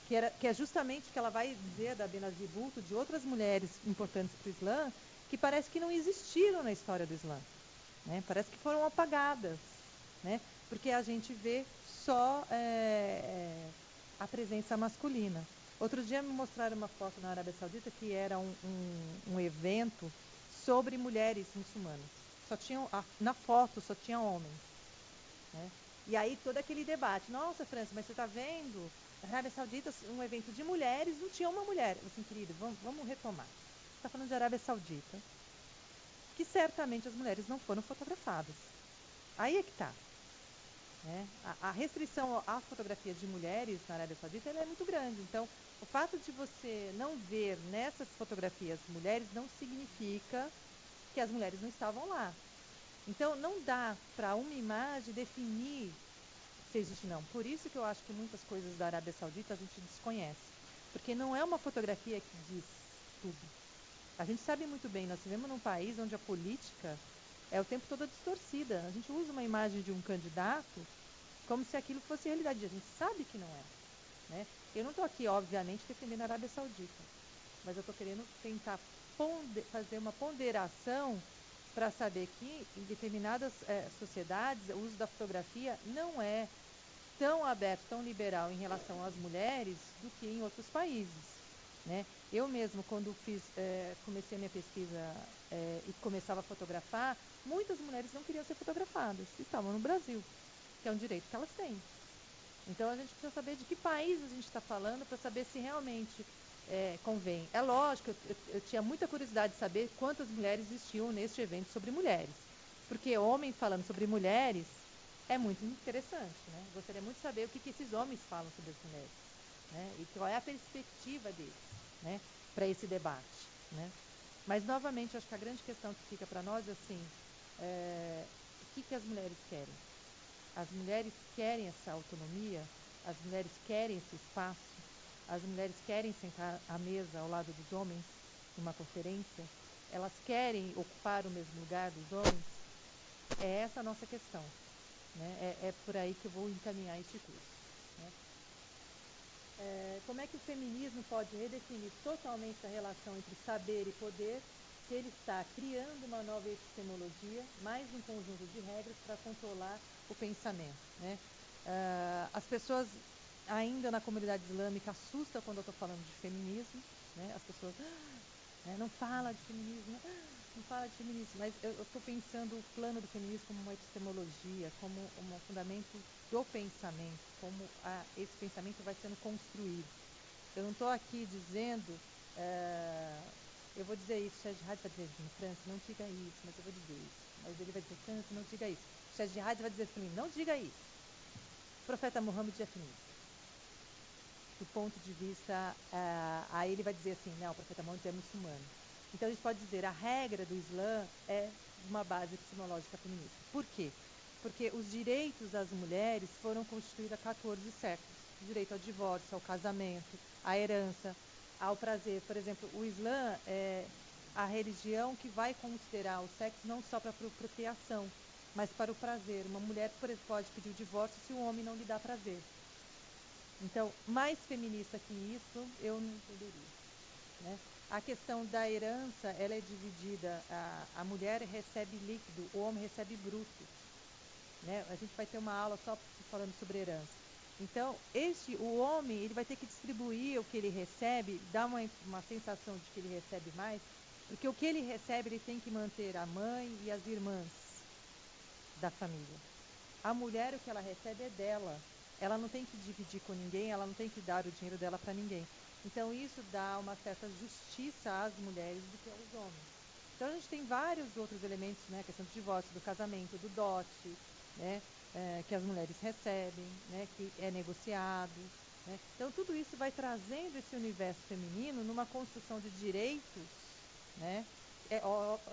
que é justamente o que ela vai dizer da Benazir Bhutto, de outras mulheres importantes para o Islã, que parece que não existiram na história do Islã, né? Parece que foram apagadas, né? Porque a gente vê só a presença masculina. Outro dia me mostraram uma foto na Arábia Saudita que era um evento sobre mulheres muçulmanas. Na foto só tinha homens, né? E aí todo aquele debate. Nossa, França, mas você está vendo? Na Arábia Saudita, um evento de mulheres, não tinha uma mulher. Assim, querido, vamos retomar. Você está falando de Arábia Saudita, que certamente as mulheres não foram fotografadas. Aí é que está. Né? A restrição à fotografia de mulheres na Arábia Saudita ela é muito grande. Então, o fato de você não ver nessas fotografias mulheres não significa que as mulheres não estavam lá. Então, não dá para uma imagem definir se existe não. Por isso que eu acho que muitas coisas da Arábia Saudita a gente desconhece. Porque não é uma fotografia que diz tudo. A gente sabe muito bem, nós vivemos num país onde a política é o tempo todo distorcida. A gente usa uma imagem de um candidato como se aquilo fosse realidade. A gente sabe que não é, né? Eu não estou aqui, obviamente, defendendo a Arábia Saudita, mas eu estou querendo tentar fazer uma ponderação para saber que em determinadas sociedades o uso da fotografia não é tão aberto, tão liberal em relação às mulheres do que em outros países, né? Eu mesmo, quando comecei a minha pesquisa e começava a fotografar, muitas mulheres não queriam ser fotografadas, estavam no Brasil, que é um direito que elas têm. Então a gente precisa saber de que país a gente está falando para saber se realmente convém. É lógico, eu tinha muita curiosidade de saber quantas mulheres existiam neste evento sobre mulheres, porque homem falando sobre mulheres é muito interessante, né? Gostaria muito de saber o que esses homens falam sobre as mulheres, né? E qual é a perspectiva deles, né, para esse debate, né? Mas novamente acho que a grande questão que fica para nós é assim, o que as mulheres querem? As mulheres querem essa autonomia, as mulheres querem esse espaço, as mulheres querem sentar à mesa ao lado dos homens numa conferência, elas querem ocupar o mesmo lugar dos homens. É essa a nossa questão, né? É por aí que eu vou encaminhar este curso, né? Como é que o feminismo pode redefinir totalmente a relação entre saber e poder se ele está criando uma nova epistemologia, mais um conjunto de regras para controlar o pensamento, né? As pessoas ainda na comunidade islâmica assustam quando eu estou falando de feminismo, né? As pessoas não fala de feminismo, não fala de feminismo, mas eu estou pensando o plano do feminismo como uma epistemologia, como um fundamento do pensamento, como esse pensamento vai sendo construído. Eu não estou aqui dizendo, eu vou dizer isso, Shah Jihad vai dizer assim, França, não diga isso, mas eu vou dizer isso. Mas ele vai dizer, França, não diga isso. Shah Jihad vai dizer para mim, não diga isso. O profeta Muhammad é feminista. Do ponto de vista, aí ele vai dizer assim, não, o profeta Muhammad é muçulmano. Então a gente pode dizer, a regra do Islã é uma base epistemológica feminista. Por quê? Porque os direitos das mulheres foram constituídos há 14 séculos. O direito ao divórcio, ao casamento, à herança, ao prazer. Por exemplo, o Islã é a religião que vai considerar o sexo não só para a procriação, mas para o prazer. Uma mulher, por exemplo, pode pedir o divórcio se o homem não lhe dá prazer. Então, mais feminista que isso, eu não entenderia. Né? A questão da herança, ela é dividida, a mulher recebe líquido, o homem recebe bruto. Né? A gente vai ter uma aula só falando sobre herança. Então, o homem, ele vai ter que distribuir o que ele recebe, dá uma sensação de que ele recebe mais, porque o que ele recebe, ele tem que manter a mãe e as irmãs da família. A mulher, o que ela recebe é dela. Ela não tem que dividir com ninguém, ela não tem que dar o dinheiro dela para ninguém. Então, isso dá uma certa justiça às mulheres do que aos homens. Então, a gente tem vários outros elementos, né? A questão do divórcio, do casamento, do dote, né? Que as mulheres recebem, né? Que é negociado. Né? Então, tudo isso vai trazendo esse universo feminino numa construção de direitos, né?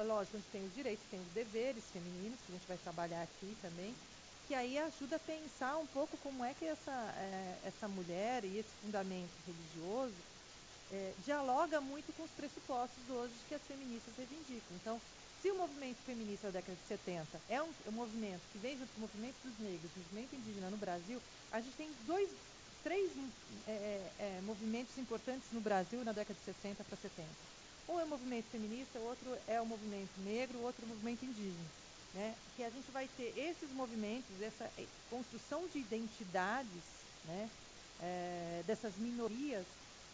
Lógico, a gente tem os direitos, tem os deveres femininos, que a gente vai trabalhar aqui também, que aí ajuda a pensar um pouco como é que essa mulher e esse fundamento religioso dialoga muito com os pressupostos hoje que as feministas reivindicam. Então, se o movimento feminista da década de 70 é um movimento que veio do movimento dos negros, do movimento indígena no Brasil, a gente tem três movimentos importantes no Brasil na década de 60 para 70. Um é o movimento feminista, outro é o movimento negro, outro é o movimento indígena. Né? Que a gente vai ter esses movimentos, essa construção de identidades, né? Dessas minorias,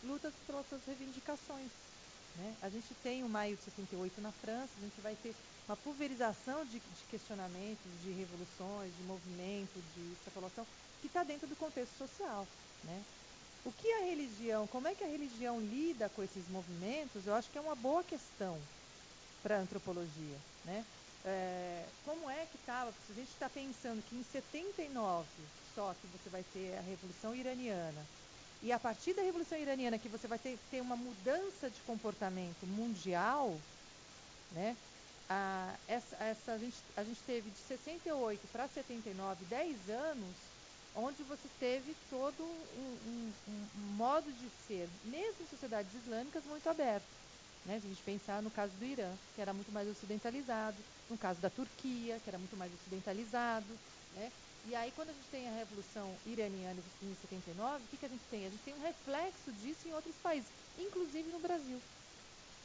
lutas pelas suas reivindicações. Né? A gente tem o Maio de 68 na França, a gente vai ter uma pulverização de questionamentos, de revoluções, de movimento, de extrapolação, que está dentro do contexto social. Né? O que a religião, como é que a religião lida com esses movimentos, eu acho que é uma boa questão para a antropologia. Né? Como é que estava, se a gente está pensando que em 79 só que você vai ter a Revolução Iraniana, e a partir da Revolução Iraniana que você vai ter uma mudança de comportamento mundial, né? A gente teve de 68 para 79, 10 anos, onde você teve todo um modo de ser, mesmo em sociedades islâmicas, muito aberto. Né? Se a gente pensar no caso do Irã, que era muito mais ocidentalizado, no caso da Turquia, que era muito mais ocidentalizado. Né? E aí, quando a gente tem a Revolução Iraniana em 79, o que a gente tem? A gente tem um reflexo disso em outros países, inclusive no Brasil.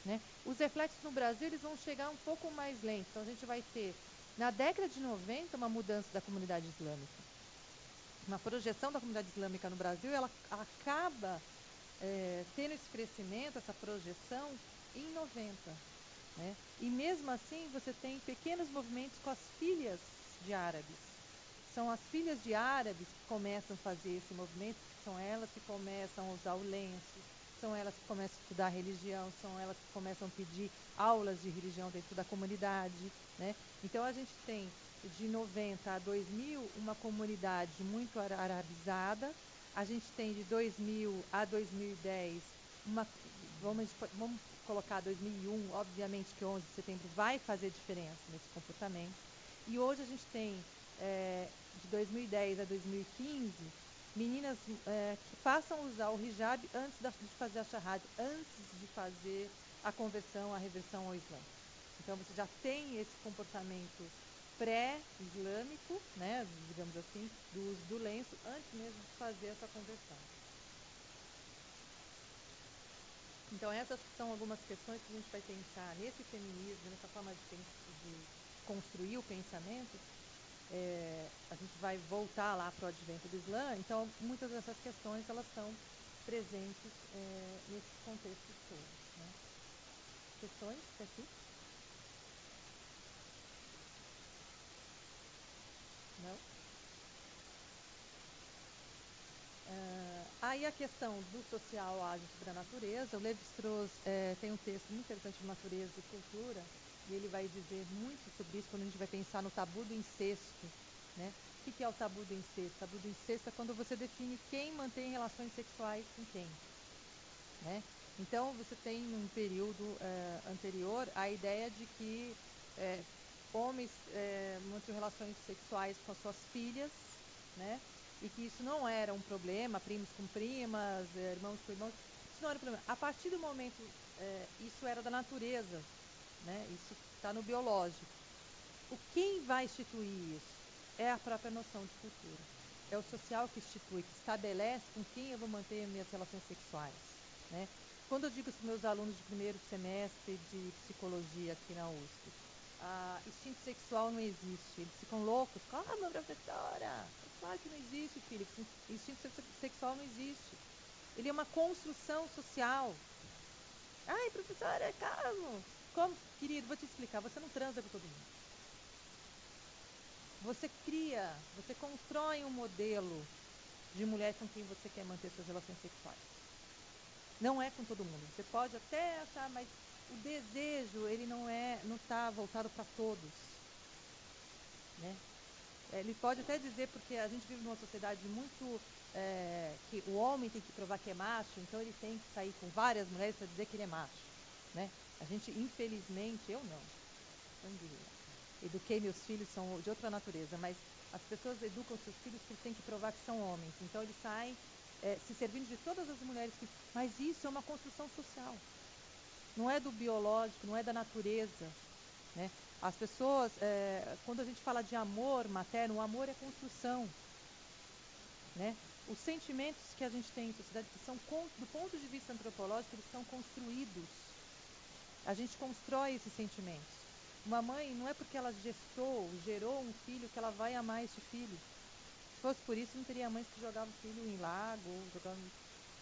Né? Os reflexos no Brasil eles vão chegar um pouco mais lento. Então, a gente vai ter, na década de 90, uma mudança da comunidade islâmica. Uma projeção da comunidade islâmica no Brasil, ela acaba tendo esse crescimento, essa projeção, em 90. Né? E mesmo assim, você tem pequenos movimentos com as filhas de árabes. São as filhas de árabes que começam a fazer esse movimento, são elas que começam a usar o lenço, são elas que começam a estudar religião, são elas que começam a pedir aulas de religião dentro da comunidade. Né? Então, a gente tem, de 90 a 2000, uma comunidade muito arabizada. A gente tem, de 2000 a 2010, vamos colocar 2001, obviamente que 11 de setembro vai fazer diferença nesse comportamento. E hoje a gente tem, de 2010 a 2015, meninas que passam a usar o hijab antes de fazer a shahada, antes de fazer a conversão, a reversão ao Islã. Então você já tem esse comportamento pré-islâmico, né, digamos assim, do uso do lenço, antes mesmo de fazer essa conversão. Então essas são algumas questões que a gente vai pensar nesse feminismo, nessa forma de construir o pensamento. A gente vai voltar lá para o advento do Islã, então muitas dessas questões elas estão presentes nesse contexto todo. Né? Questões aqui? Não? Aí a questão do social ágil sobre a natureza, o Lévi-Strauss tem um texto muito interessante de natureza e cultura, e ele vai dizer muito sobre isso quando a gente vai pensar no tabu do incesto. Né? O que é o tabu do incesto? O tabu do incesto é quando você define quem mantém relações sexuais com quem. Né? Então você tem num período anterior a ideia de que homens mantinham relações sexuais com as suas filhas, né? E que isso não era um problema, primos com primas, irmãos com irmãos, isso não era um problema. A partir do momento, isso era da natureza, né? Isso está no biológico. Quem vai instituir isso? É a própria noção de cultura. é o social que institui, que estabelece com quem eu vou manter minhas relações sexuais, né? Quando eu digo para os meus alunos de primeiro semestre de psicologia aqui na USP, instinto sexual não existe, eles ficam loucos. Calma, professora! É claro que não existe, filho. Instinto sexual não existe. Ele é uma construção social. Ai, professora, calma! Como, querido, vou te explicar. Você não transa com todo mundo. Você cria, você constrói um modelo de mulher com quem você quer manter suas relações sexuais. Não é com todo mundo. Você pode até achar, mas o desejo, ele não está voltado para todos, né? Ele pode até dizer, porque a gente vive numa sociedade muito que o homem tem que provar que é macho, então ele tem que sair com várias mulheres para dizer que ele é macho, né? A gente, infelizmente, eu não eduquei meus filhos, são de outra natureza, mas as pessoas educam seus filhos que têm que provar que são homens, então eles saem se servindo de todas as mulheres mas isso é uma construção social, não é do biológico, não é da natureza, né? As pessoas, quando a gente fala de amor materno, o amor é construção, né? Os sentimentos que a gente tem em sociedade, que são, do ponto de vista antropológico, eles são construídos. A gente constrói esses sentimentos. Uma mãe, não é porque ela gerou um filho, que ela vai amar esse filho. Se fosse por isso, não teria mães que jogavam o filho em lago,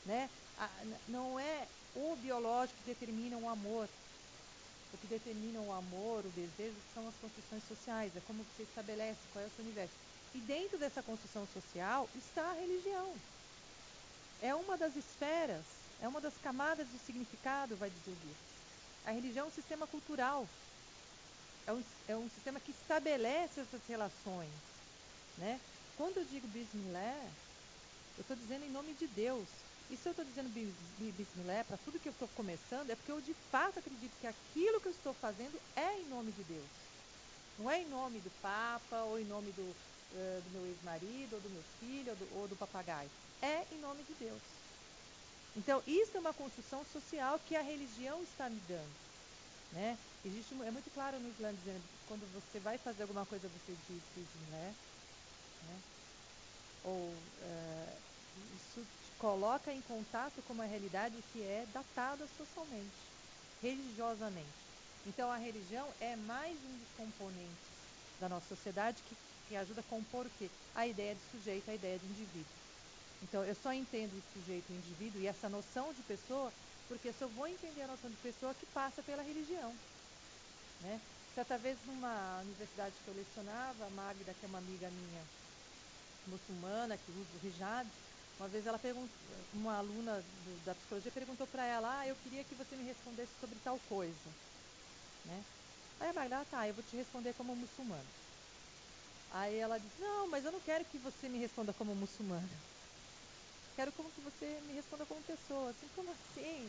né? Não é o biológico que determina o amor. O que determina o amor, o desejo, são as construções sociais. É como você estabelece qual é o seu universo. E dentro dessa construção social está a religião. É uma das esferas, é uma das camadas de significado, vai dizer o Bispo. A religião é um sistema cultural. É um sistema que estabelece essas relações, né? Quando eu digo Bismillah, eu estou dizendo em nome de Deus. E se eu estou dizendo Bismillah para tudo que eu estou começando, é porque eu de fato acredito que aquilo que eu estou fazendo é em nome de Deus. Não é em nome do Papa, ou em nome do meu ex-marido, ou do meu filho, ou do papagaio. É em nome de Deus. Então, isso é uma construção social que a religião está me dando, né? É muito claro no Islã dizendo que quando você vai fazer alguma coisa, você diz Bismillah, né? Ou isso te coloca em contato com uma realidade que é datada socialmente, religiosamente. Então a religião é mais um dos componentes da nossa sociedade que ajuda a compor o quê? A ideia de sujeito, a ideia de indivíduo. Então eu só entendo o sujeito, o indivíduo e essa noção de pessoa, porque eu só vou entender a noção de pessoa que passa pela religião, né? Certa vez numa universidade que eu lecionava, a Magda, que é uma amiga minha muçulmana, que usa o hijab, uma vez uma aluna da psicologia perguntou para ela, eu queria que você me respondesse sobre tal coisa, né? Aí a Magda, tá, eu vou te responder como muçulmana. Aí ela disse, não, mas eu não quero que você me responda como muçulmana. Quero como que você me responda como pessoa. Assim, como assim?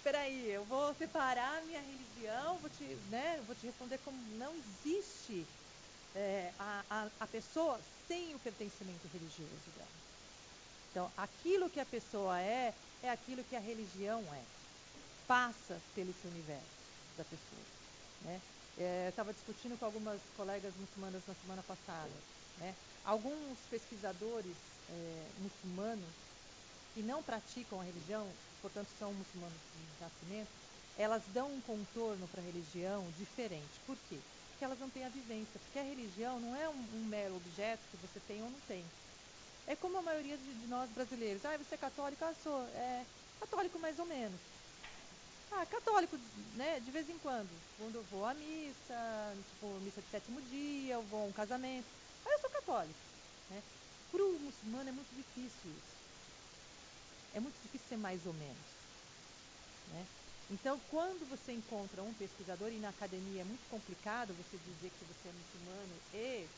Peraí, eu vou separar a minha religião, vou te responder como não existe a pessoa sem o pertencimento religioso dela. Então, aquilo que a pessoa é aquilo que a religião é. Passa pelo esse universo da pessoa, né? Eu estava discutindo com algumas colegas muçulmanas na semana passada, né? Alguns pesquisadores muçulmanos que não praticam a religião, portanto são muçulmanos de nascimento, elas dão um contorno para a religião diferente. Por quê? Porque elas não têm a vivência. Porque a religião não é um mero objeto que você tem ou não tem. É como a maioria de nós brasileiros. Você é católico? Sou. Católico mais ou menos. Católico, né, de vez em quando. Quando eu vou à missa, tipo, missa de 7º dia, eu vou a um casamento. Aí eu sou católico, né? Para o muçulmano é muito difícil isso. É muito difícil ser mais ou menos, né? Então, quando você encontra um pesquisador, e na academia é muito complicado você dizer que você é muçulmano e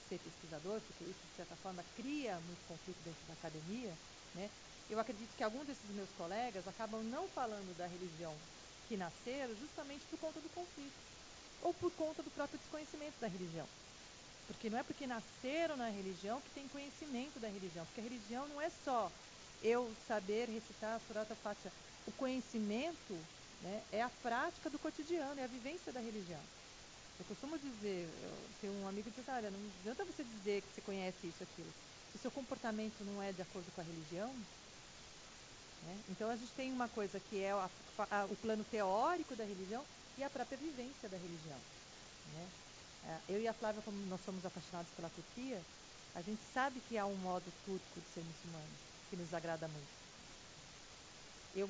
ser pesquisador, porque isso, de certa forma, cria muito conflito dentro da academia, né? Eu acredito que alguns desses meus colegas acabam não falando da religião que nasceram justamente por conta do conflito, ou por conta do próprio desconhecimento da religião. Porque não é porque nasceram na religião que tem conhecimento da religião, porque a religião não é só eu saber recitar a Surat al-Fatiha. O conhecimento, né, é a prática do cotidiano, é a vivência da religião. Eu costumo dizer, eu tenho um amigo que diz, olha, não adianta você dizer que você conhece isso, aquilo. Se o seu comportamento não é de acordo com a religião, né? Então a gente tem uma coisa que é o plano teórico da religião e a própria vivência da religião, né? Eu e a Flávia, como nós somos apaixonados pela Turquia, a gente sabe que há um modo turco de ser muçulmano, que nos agrada muito. Eu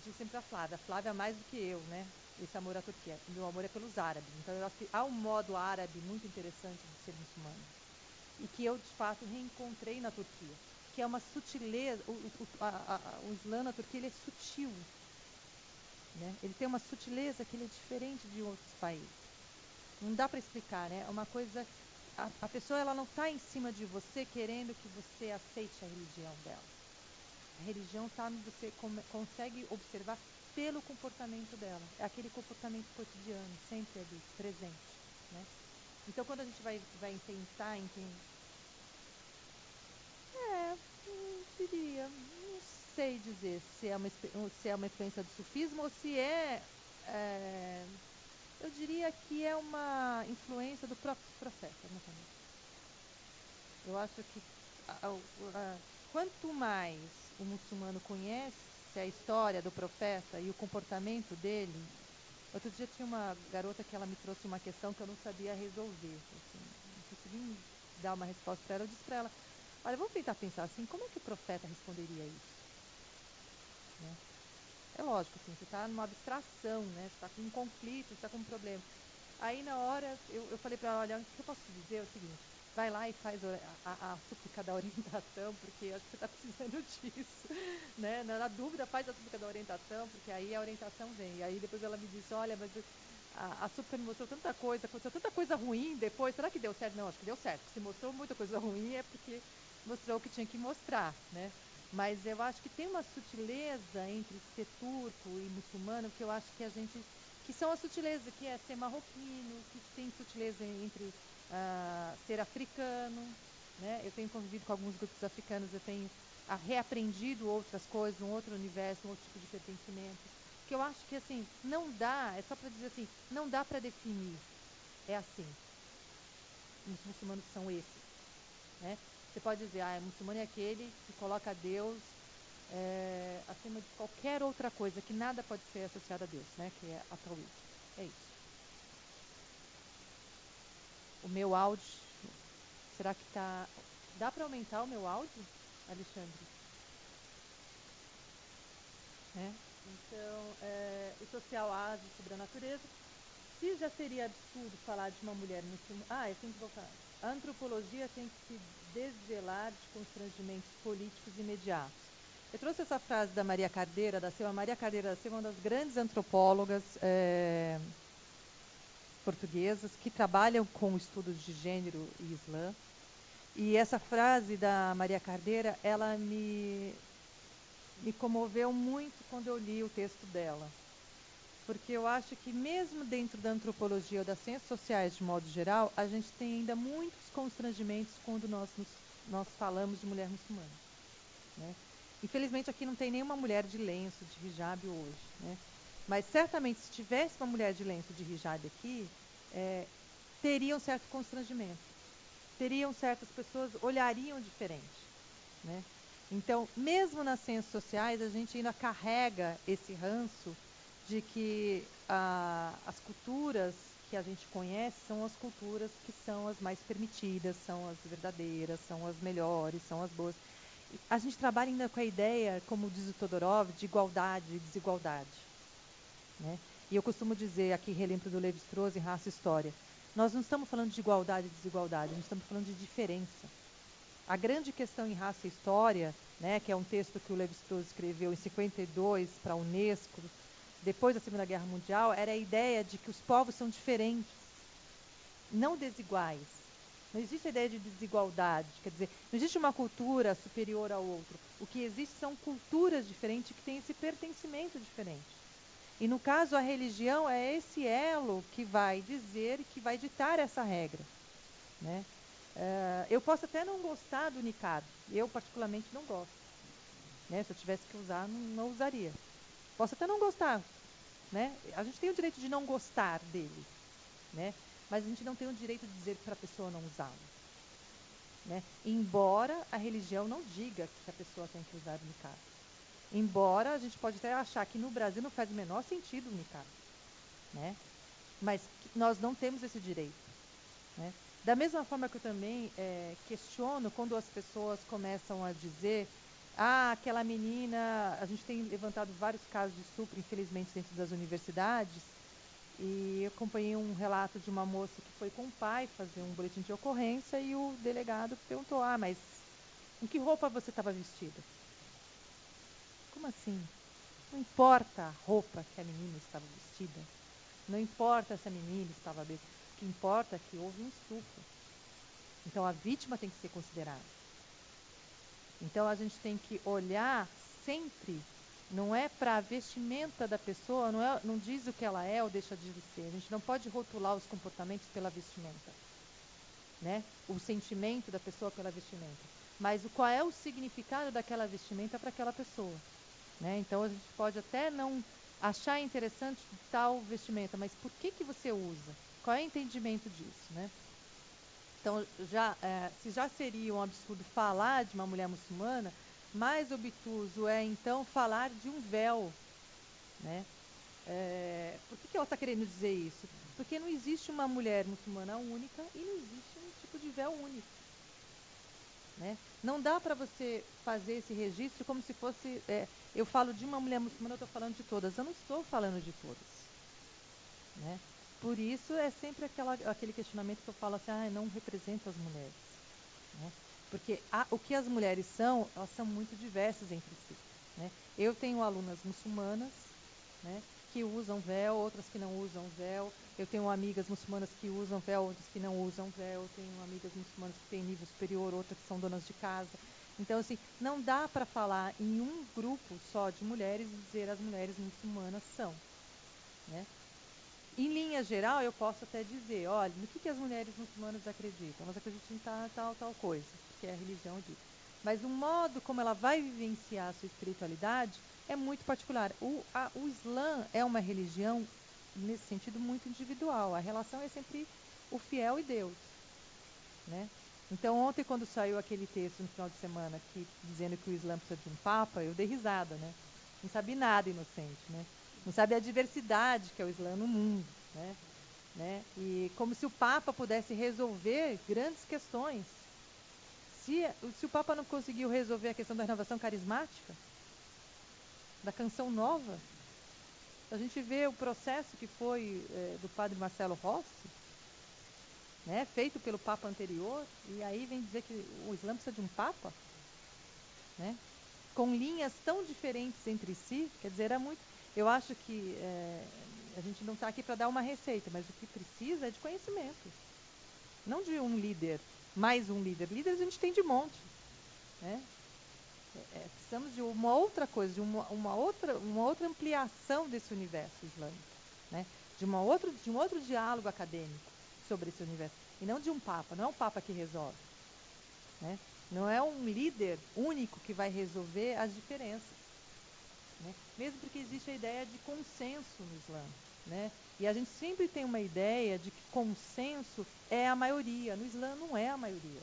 digo sempre a Flávia mais do que eu, né? Esse amor à Turquia. Meu amor é pelos árabes. Então eu acho que há um modo árabe muito interessante de ser muçulmano. E que eu, de fato, reencontrei na Turquia. Que é uma sutileza. O Islã na Turquia ele é sutil. Né? Ele tem uma sutileza que ele é diferente de outros países. Não dá para explicar, né? É uma coisa. A pessoa ela não está em cima de você querendo que você aceite a religião dela. A religião está onde você consegue observar pelo comportamento dela. É aquele comportamento cotidiano, sempre ali, presente. Né? Então, quando a gente vai tentar entender... eu diria, não sei dizer se é uma influência do sufismo ou se eu diria que é uma influência do próprio profeta. Eu acho que quanto mais o muçulmano conhece a história do profeta e o comportamento dele. Outro dia tinha uma garota que ela me trouxe uma questão que eu não sabia resolver. Assim, não consegui dar uma resposta para ela. Eu disse para ela, olha, vamos tentar pensar assim, como é que o profeta responderia isso? Né? É lógico, assim, você está numa abstração, né? Você está com um conflito, você está com um problema. Aí na hora eu falei para ela, olha, o que eu posso te dizer é o seguinte, vai lá e faz a súplica da orientação, porque acho que você está precisando disso, né? Na dúvida, faz a súplica da orientação, porque aí a orientação vem. E aí depois ela me disse, olha, mas a súplica me mostrou tanta coisa, aconteceu tanta coisa ruim depois, será que deu certo? Não, acho que deu certo. Se mostrou muita coisa ruim é porque mostrou o que tinha que mostrar, né? Mas eu acho que tem uma sutileza entre ser turco e muçulmano que eu acho que a gente... que são as sutilezas, que é ser marroquino, que tem sutileza entre ser africano, né? Eu tenho convivido com alguns grupos africanos, eu tenho reaprendido outras coisas, um outro universo, um outro tipo de pertencimento, que eu acho que assim, não dá, é só para dizer assim, não dá para definir, é assim, os muçulmanos são esses, né? Você pode dizer, muçulmano é aquele que coloca Deus acima de qualquer outra coisa, que nada pode ser associado a Deus, né? Que é a Tawhid. É isso. O meu áudio, será que tá... Dá para aumentar o meu áudio, Alexandre? Então, o social age sobre a natureza. Se já seria absurdo falar de uma mulher muçulmana... eu tenho que voltar. A antropologia tem que se desvelar de constrangimentos políticos imediatos. Eu trouxe essa frase da Maria Cardeira da Silva. Maria Cardeira da Silva é uma das grandes antropólogas portuguesas que trabalham com estudos de gênero e Islã. E essa frase da Maria Cardeira, ela me comoveu muito quando eu li o texto dela. Porque eu acho que mesmo dentro da antropologia ou das ciências sociais de modo geral, a gente tem ainda muitos constrangimentos quando nós falamos de mulher muçulmana. Né? Infelizmente aqui não tem nenhuma mulher de lenço, de hijab hoje. Né? Mas certamente se tivesse uma mulher de lenço, de hijab aqui, teria um certo constrangimento. Certas pessoas olhariam diferente. Né? Então, mesmo nas ciências sociais, a gente ainda carrega esse ranço de que as culturas que a gente conhece são as culturas que são as mais permitidas, são as verdadeiras, são as melhores, são as boas. A gente trabalha ainda com a ideia, como diz o Todorov, de igualdade e desigualdade. Né? E eu costumo dizer, aqui relembro do Levi-Strauss em Raça e História, nós não estamos falando de igualdade e desigualdade, nós estamos falando de diferença. A grande questão em Raça e História, né, que é um texto que o Levi-Strauss escreveu em 52 para a Unesco, depois da Segunda Guerra Mundial, era a ideia de que os povos são diferentes, não desiguais. Não existe a ideia de desigualdade, quer dizer, não existe uma cultura superior ao outro. O que existe são culturas diferentes que têm esse pertencimento diferente. E no caso, a religião é esse elo que vai dizer, que vai ditar essa regra. Né? Eu posso até não gostar do niqab, eu particularmente não gosto. Né? Se eu tivesse que usar, não usaria. Posso até não gostar. Né? A gente tem o direito de não gostar dele. né? Mas a gente não tem o direito de dizer para a pessoa não usá-lo, né? Embora a religião não diga que a pessoa tem que usar o niqab. Embora a gente pode até achar que no Brasil não faz o menor sentido o niqab, né? Mas nós não temos esse direito, né? Da mesma forma que eu também questiono quando as pessoas começam a dizer: ah, aquela menina... A gente tem levantado vários casos de estupro, infelizmente, dentro das universidades, e eu acompanhei um relato de uma moça que foi com o pai fazer um boletim de ocorrência e o delegado perguntou: ah, mas com que roupa você estava vestida? Como assim? Não importa a roupa que a menina estava vestida, não importa se a menina estava bêbada, o que importa é que houve um estupro. Então a vítima tem que ser considerada. Então a gente tem que olhar sempre, não é para a vestimenta da pessoa, não diz o que ela é ou deixa de ser. A gente não pode rotular os comportamentos pela vestimenta, né? O sentimento da pessoa pela vestimenta. Mas qual é o significado daquela vestimenta para aquela pessoa, né? Então a gente pode até não achar interessante tal vestimenta, mas por que você usa? Qual é o entendimento disso, né? Então, se já seria um absurdo falar de uma mulher muçulmana, mais obtuso é, então, falar de um véu, né? Por que ela está querendo dizer isso? Porque não existe uma mulher muçulmana única e não existe um tipo de véu único, né? Não dá para você fazer esse registro como se fosse... eu falo de uma mulher muçulmana, eu estou falando de todas. Eu não estou falando de todas, né? Por isso é sempre aquele questionamento que eu falo assim: ah, não represento as mulheres, né? Porque o que as mulheres são, elas são muito diversas entre si, né? Eu tenho alunas muçulmanas, né, que usam véu, outras que não usam véu. Eu tenho amigas muçulmanas que usam véu, outras que não usam véu. Eu tenho amigas muçulmanas que têm nível superior, outras que são donas de casa. Então, assim, não dá para falar em um grupo só de mulheres e dizer as mulheres muçulmanas são, né? Em linha geral, eu posso até dizer: olha, no que as mulheres muçulmanas acreditam? Elas acreditam em tal coisa, que é a religião dita. Mas o modo como ela vai vivenciar a sua espiritualidade é muito particular. O Islã é uma religião, nesse sentido, muito individual. A relação é sempre o fiel e Deus, né? Então, ontem, quando saiu aquele texto no final de semana dizendo que o Islã precisa de um papa, eu dei risada, né? Não sabe nada, inocente, né? Não sabe a diversidade que é o Islã no mundo, né? E como se o Papa pudesse resolver grandes questões. Se o Papa não conseguiu resolver a questão da renovação carismática, da canção nova, a gente vê o processo que foi do padre Marcelo Rossi, né, feito pelo Papa anterior, e aí vem dizer que o Islã precisa de um Papa, né, com linhas tão diferentes entre si. Quer dizer, era muito... Eu acho que a gente não está aqui para dar uma receita, mas o que precisa é de conhecimento. Não de um líder, mais um líder. Líderes a gente tem de monte, né? Precisamos de uma outra coisa, de uma outra ampliação desse universo islâmico, né? De um outro diálogo acadêmico sobre esse universo. E não de um Papa. Não é um Papa que resolve, né? Não é um líder único que vai resolver as diferenças, né? Mesmo porque existe a ideia de consenso no Islã, né? E a gente sempre tem uma ideia de que consenso é a maioria. No Islã não é a maioria.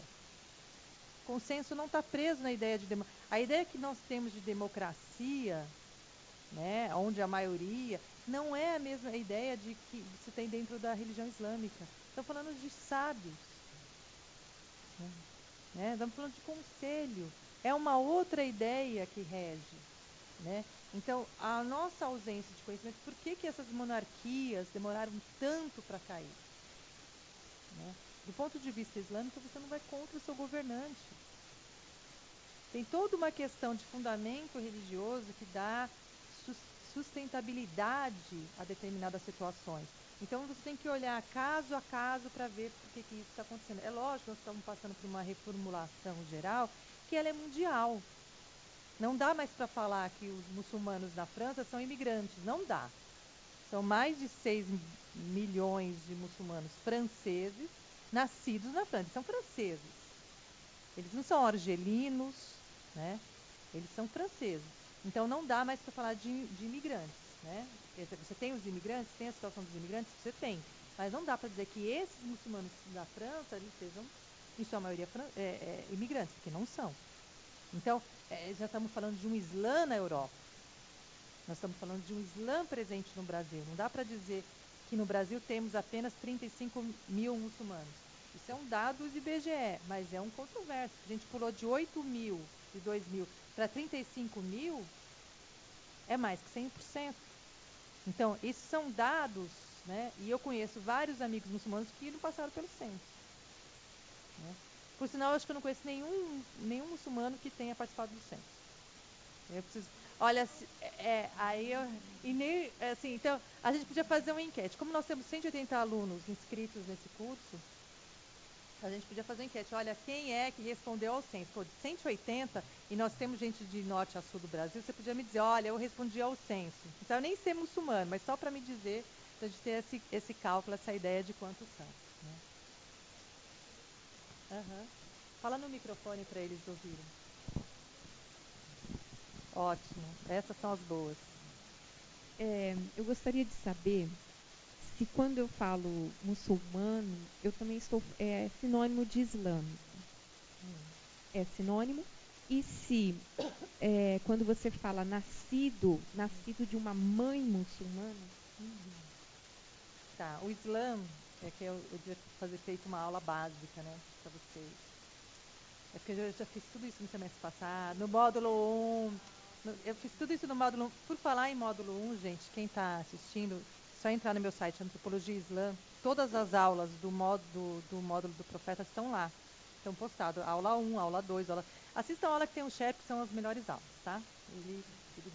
Consenso não está preso na ideia de democracia. A ideia que nós temos de democracia, né, onde a maioria, não é a mesma ideia de que você tem dentro da religião islâmica. Estamos falando de sábios, né? Estamos falando de conselho. É uma outra ideia que rege, né? Então, a nossa ausência de conhecimento, por que essas monarquias demoraram tanto para cair, né? Do ponto de vista islâmico, você não vai contra o seu governante. Tem toda uma questão de fundamento religioso que dá sustentabilidade a determinadas situações. Então, você tem que olhar caso a caso para ver por que isso está acontecendo. É lógico que nós estamos passando por uma reformulação geral, que ela é mundial. Não dá mais para falar que os muçulmanos na França são imigrantes. Não dá. São mais de 6 milhões de muçulmanos franceses nascidos na França. São franceses. Eles não são argelinos, né? Eles são franceses. Então não dá mais para falar de imigrantes, né? Você tem os imigrantes, tem a situação dos imigrantes, você tem. Mas não dá para dizer que esses muçulmanos da França eles sejam, em sua maioria, imigrantes, porque não são. Então, já estamos falando de um Islã na Europa. Nós estamos falando de um Islã presente no Brasil. Não dá para dizer que no Brasil temos apenas 35 mil muçulmanos. Isso é um dado do IBGE, mas é um controverso. A gente pulou de 8 mil, de 2 mil, para 35 mil, é mais que 100%. Então, esses são dados, né? E eu conheço vários amigos muçulmanos que não passaram pelo censo. Né? Por sinal, eu acho que eu não conheço nenhum muçulmano que tenha participado do censo. Eu preciso... Olha, aí eu... E nem, assim, então, a gente podia fazer uma enquete. Como nós temos 180 alunos inscritos nesse curso, a gente podia fazer uma enquete. Olha, quem é que respondeu ao censo? Pô, de 180, e nós temos gente de norte a sul do Brasil, você podia me dizer, olha, eu respondi ao censo. Não precisa nem ser muçulmano, mas só para me dizer, para a gente ter esse cálculo, essa ideia de quantos são. Né? Uhum. Fala no microfone para eles ouvirem. Ótimo. Essas são as boas. Eu gostaria de saber se quando eu falo muçulmano, eu também estou sinônimo de islâmico. É sinônimo? E se quando você fala nascido de uma mãe muçulmana? Tá, o Islã é que eu devia fazer feito uma aula básica, né, para vocês. É porque eu já fiz tudo isso no semestre passado, no módulo 1. Eu fiz tudo isso no módulo 1. Por falar em módulo 1, gente, quem está assistindo, só entrar no meu site, Antropologia Islã, todas as aulas do módulo do Profeta estão lá. Estão postadas. Aula 1, aula 2, aula... Assistam a aula que tem o Sherp, que são as melhores aulas, tá? Ele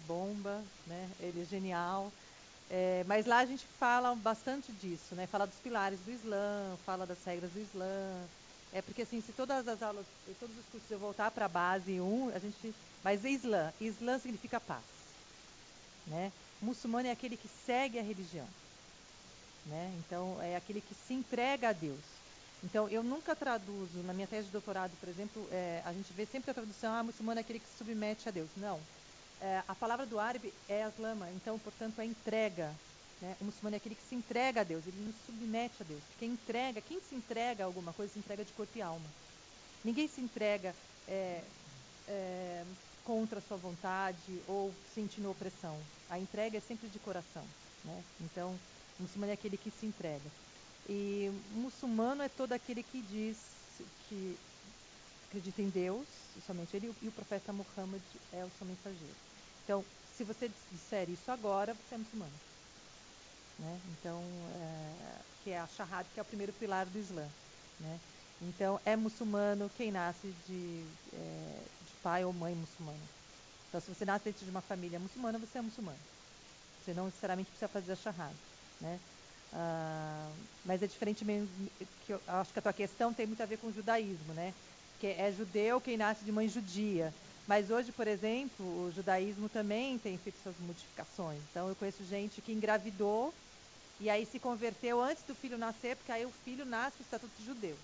bomba, né? Ele é genial. Mas lá a gente fala bastante disso, né? Fala dos pilares do Islã, fala das regras do Islã. Porque assim, se todas as aulas, todos os cursos eu voltar para a base 1, a gente... Mas Islã significa paz. Né? O muçulmano é aquele que segue a religião. Né? Então, é aquele que se entrega a Deus. Então, eu nunca traduzo, na minha tese de doutorado, por exemplo, a gente vê sempre a tradução, muçulmano é aquele que se submete a Deus. Não. A palavra do árabe é aslama, então, portanto, é entrega. Né? O muçulmano é aquele que se entrega a Deus, ele não se submete a Deus. Quem se entrega a alguma coisa, se entrega de corpo e alma. Ninguém se entrega contra a sua vontade ou sentindo opressão. A entrega é sempre de coração. Né? Então, o muçulmano é aquele que se entrega. E o muçulmano é todo aquele que diz que acredita em Deus, somente ele, e o profeta Muhammad é o seu mensageiro. Então, se você disser isso agora, você é muçulmano. Né? Então, que é a Shahada, que é o primeiro pilar do Islã. Né? Então, é muçulmano quem nasce de pai ou mãe muçulmano. Então, se você nasce dentro de uma família muçulmana, você é muçulmano. Você não necessariamente precisa fazer a Shahada. Né? Mas é diferente mesmo, que eu acho que a tua questão tem muito a ver com o judaísmo, né? Que é judeu quem nasce de mãe judia. Mas hoje, por exemplo, o judaísmo também tem feito suas modificações. Então, eu conheço gente que engravidou e aí se converteu antes do filho nascer, porque aí o filho nasce com o estatuto de judeu.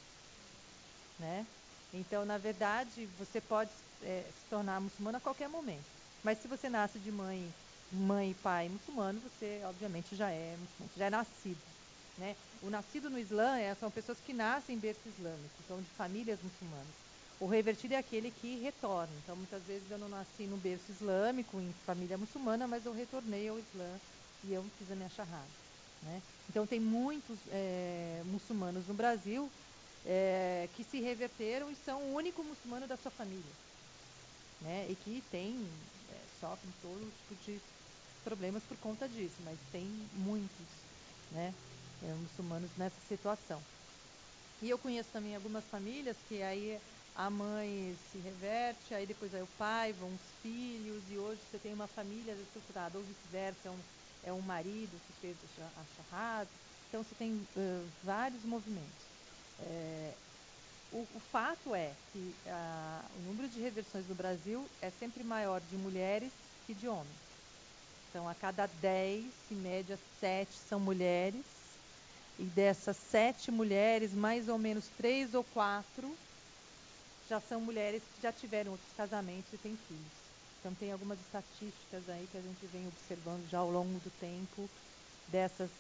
Né? Então, na verdade, você pode se tornar muçulmano a qualquer momento. Mas se você nasce de mãe e pai muçulmano, você obviamente já é muçulmano, já é nascido. Né? O nascido no Islã são pessoas que nascem em berço islâmico, são de famílias muçulmanas. O revertido é aquele que retorna. Então, muitas vezes eu não nasci no berço islâmico, em família muçulmana, mas eu retornei ao Islã e eu fiz a minha shahada. Né? Então, tem muitos muçulmanos no Brasil que se reverteram e são o único muçulmano da sua família. Né? E que sofrem todo tipo de problemas por conta disso, mas tem muitos, né, muçulmanos nessa situação. E eu conheço também algumas famílias que aí a mãe se reverte, aí depois o pai, vão os filhos, e hoje você tem uma família estruturada, ou vice-versa, é um marido que fez a shahada. Então você tem vários movimentos. O fato é que o número de reversões no Brasil é sempre maior de mulheres que de homens. Então, a cada 10, em média, 7 são mulheres. E dessas 7 mulheres, mais ou menos 3 ou 4 já são mulheres que já tiveram outros casamentos e têm filhos. Então, tem algumas estatísticas aí que a gente vem observando já ao longo do tempo dessas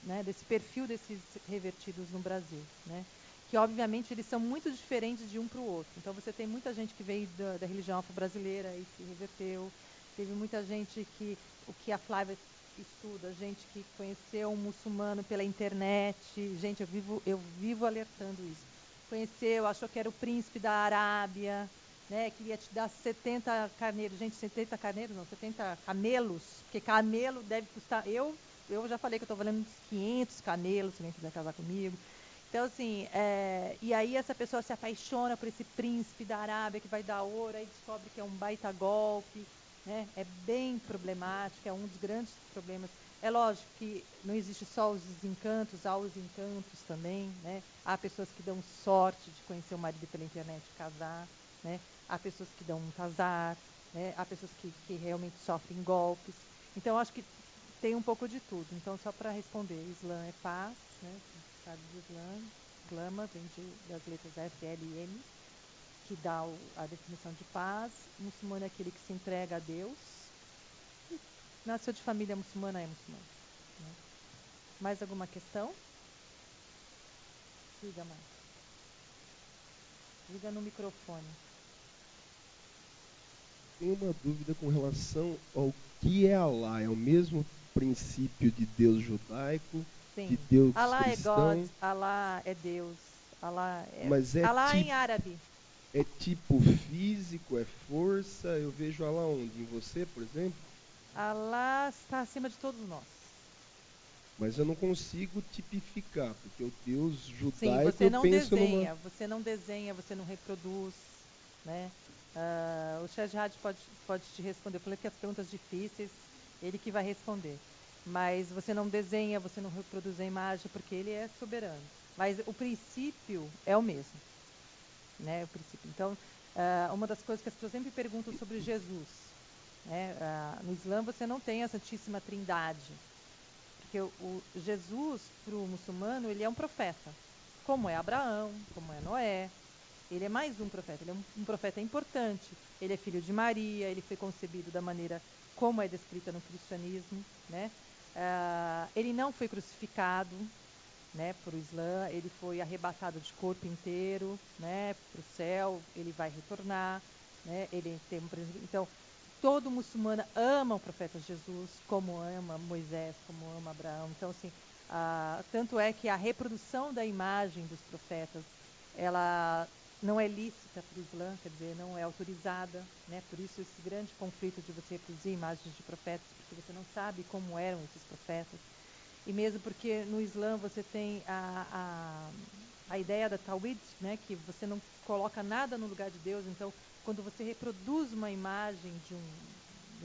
né, desse perfil desses revertidos no Brasil, né? Que obviamente eles são muito diferentes de um para o outro. Então você tem muita gente que veio da religião afro-brasileira e se reverteu, teve muita gente que, o que a Flávia estuda, gente que conheceu um muçulmano pela internet, gente, eu vivo alertando isso. Conheceu, achou que era o príncipe da Arábia, né, queria te dar 70 carneiros, gente, 70 carneiros não, 70 camelos, porque camelo deve custar, eu já falei que eu estou valendo uns 500 camelos, se alguém quiser casar comigo. Então, assim, e aí essa pessoa se apaixona por esse príncipe da Arábia que vai dar ouro, aí descobre que é um baita golpe, né? É bem problemático, é um dos grandes problemas. É lógico que não existe só os desencantos, há os encantos também, né? Há pessoas que dão sorte de conhecer o marido pela internet e casar, né? Há pessoas que dão um casar, né? Há pessoas que realmente sofrem golpes. Então, acho que tem um pouco de tudo. Então, só para responder, Islã é paz, né? Estado de Islã, Glama vem das letras F, L e M, que dá a definição de paz. Muçulmano é aquele que se entrega a Deus. Nasceu de família muçulmana, é muçulmano. Né? Mais alguma questão? Diga, Marcos. Diga no microfone. Tenho uma dúvida com relação ao que é Alá. É o mesmo princípio de Deus judaico, Sim. de Deus Alá cristão? é God, Alá é Deus. Alá é, Mas Alá em árabe. É tipo físico, é força? Eu vejo Alá onde? Em você, por exemplo? Alá está acima de todos nós. Mas eu não consigo tipificar, porque o Deus judaico Sim, você não eu penso desenha, numa... você não desenha, você não reproduz, né? O Shahjad pode te responder. Eu falei que as perguntas difíceis, ele que vai responder. Mas você não desenha, você não reproduz a imagem, porque ele é soberano. Mas o princípio é o mesmo, né? O princípio. Então, uma das coisas que as pessoas sempre perguntam sobre Jesus, né? No Islã você não tem a Santíssima Trindade, porque o Jesus, para o muçulmano, ele é um profeta, como é Abraão, como é Noé. Ele é mais um profeta, ele é um profeta importante. Ele é filho de Maria, ele foi concebido da maneira como é descrita no cristianismo, né? Ele não foi crucificado, né, para o Islã, ele foi arrebatado de corpo inteiro, né, para o céu, ele vai retornar, né? Ele tem então todo muçulmano ama o profeta Jesus, como ama Moisés, como ama Abraão. Então, assim, tanto é que a reprodução da imagem dos profetas, ela não é lícita para o Islã, quer dizer, não é autorizada, né? Por isso esse grande conflito de você reproduzir imagens de profetas, porque você não sabe como eram esses profetas. E mesmo porque no Islã você tem a ideia da Tawhid, né? Que você não coloca nada no lugar de Deus. Então, quando você reproduz uma imagem de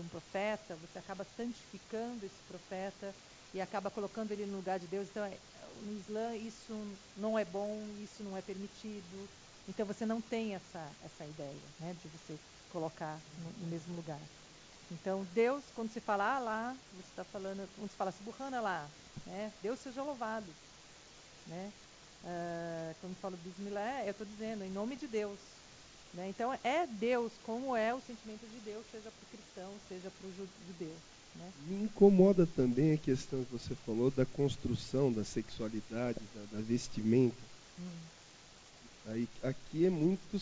um profeta, você acaba santificando esse profeta e acaba colocando ele no lugar de Deus. Então, no Islã isso não é bom, isso não é permitido. Então você não tem essa ideia, né, de você colocar no mesmo lugar. Então Deus, quando você fala Allah, você está falando, quando você fala Subhanallah, né, Deus seja louvado, né? Quando eu falo Bismillah, eu estou dizendo em nome de Deus, né? Então é Deus, como é o sentimento de Deus, seja para o cristão, seja para o judeu, né? Me incomoda também a questão que você falou da construção da sexualidade, da vestimenta. Aí, aqui é muito,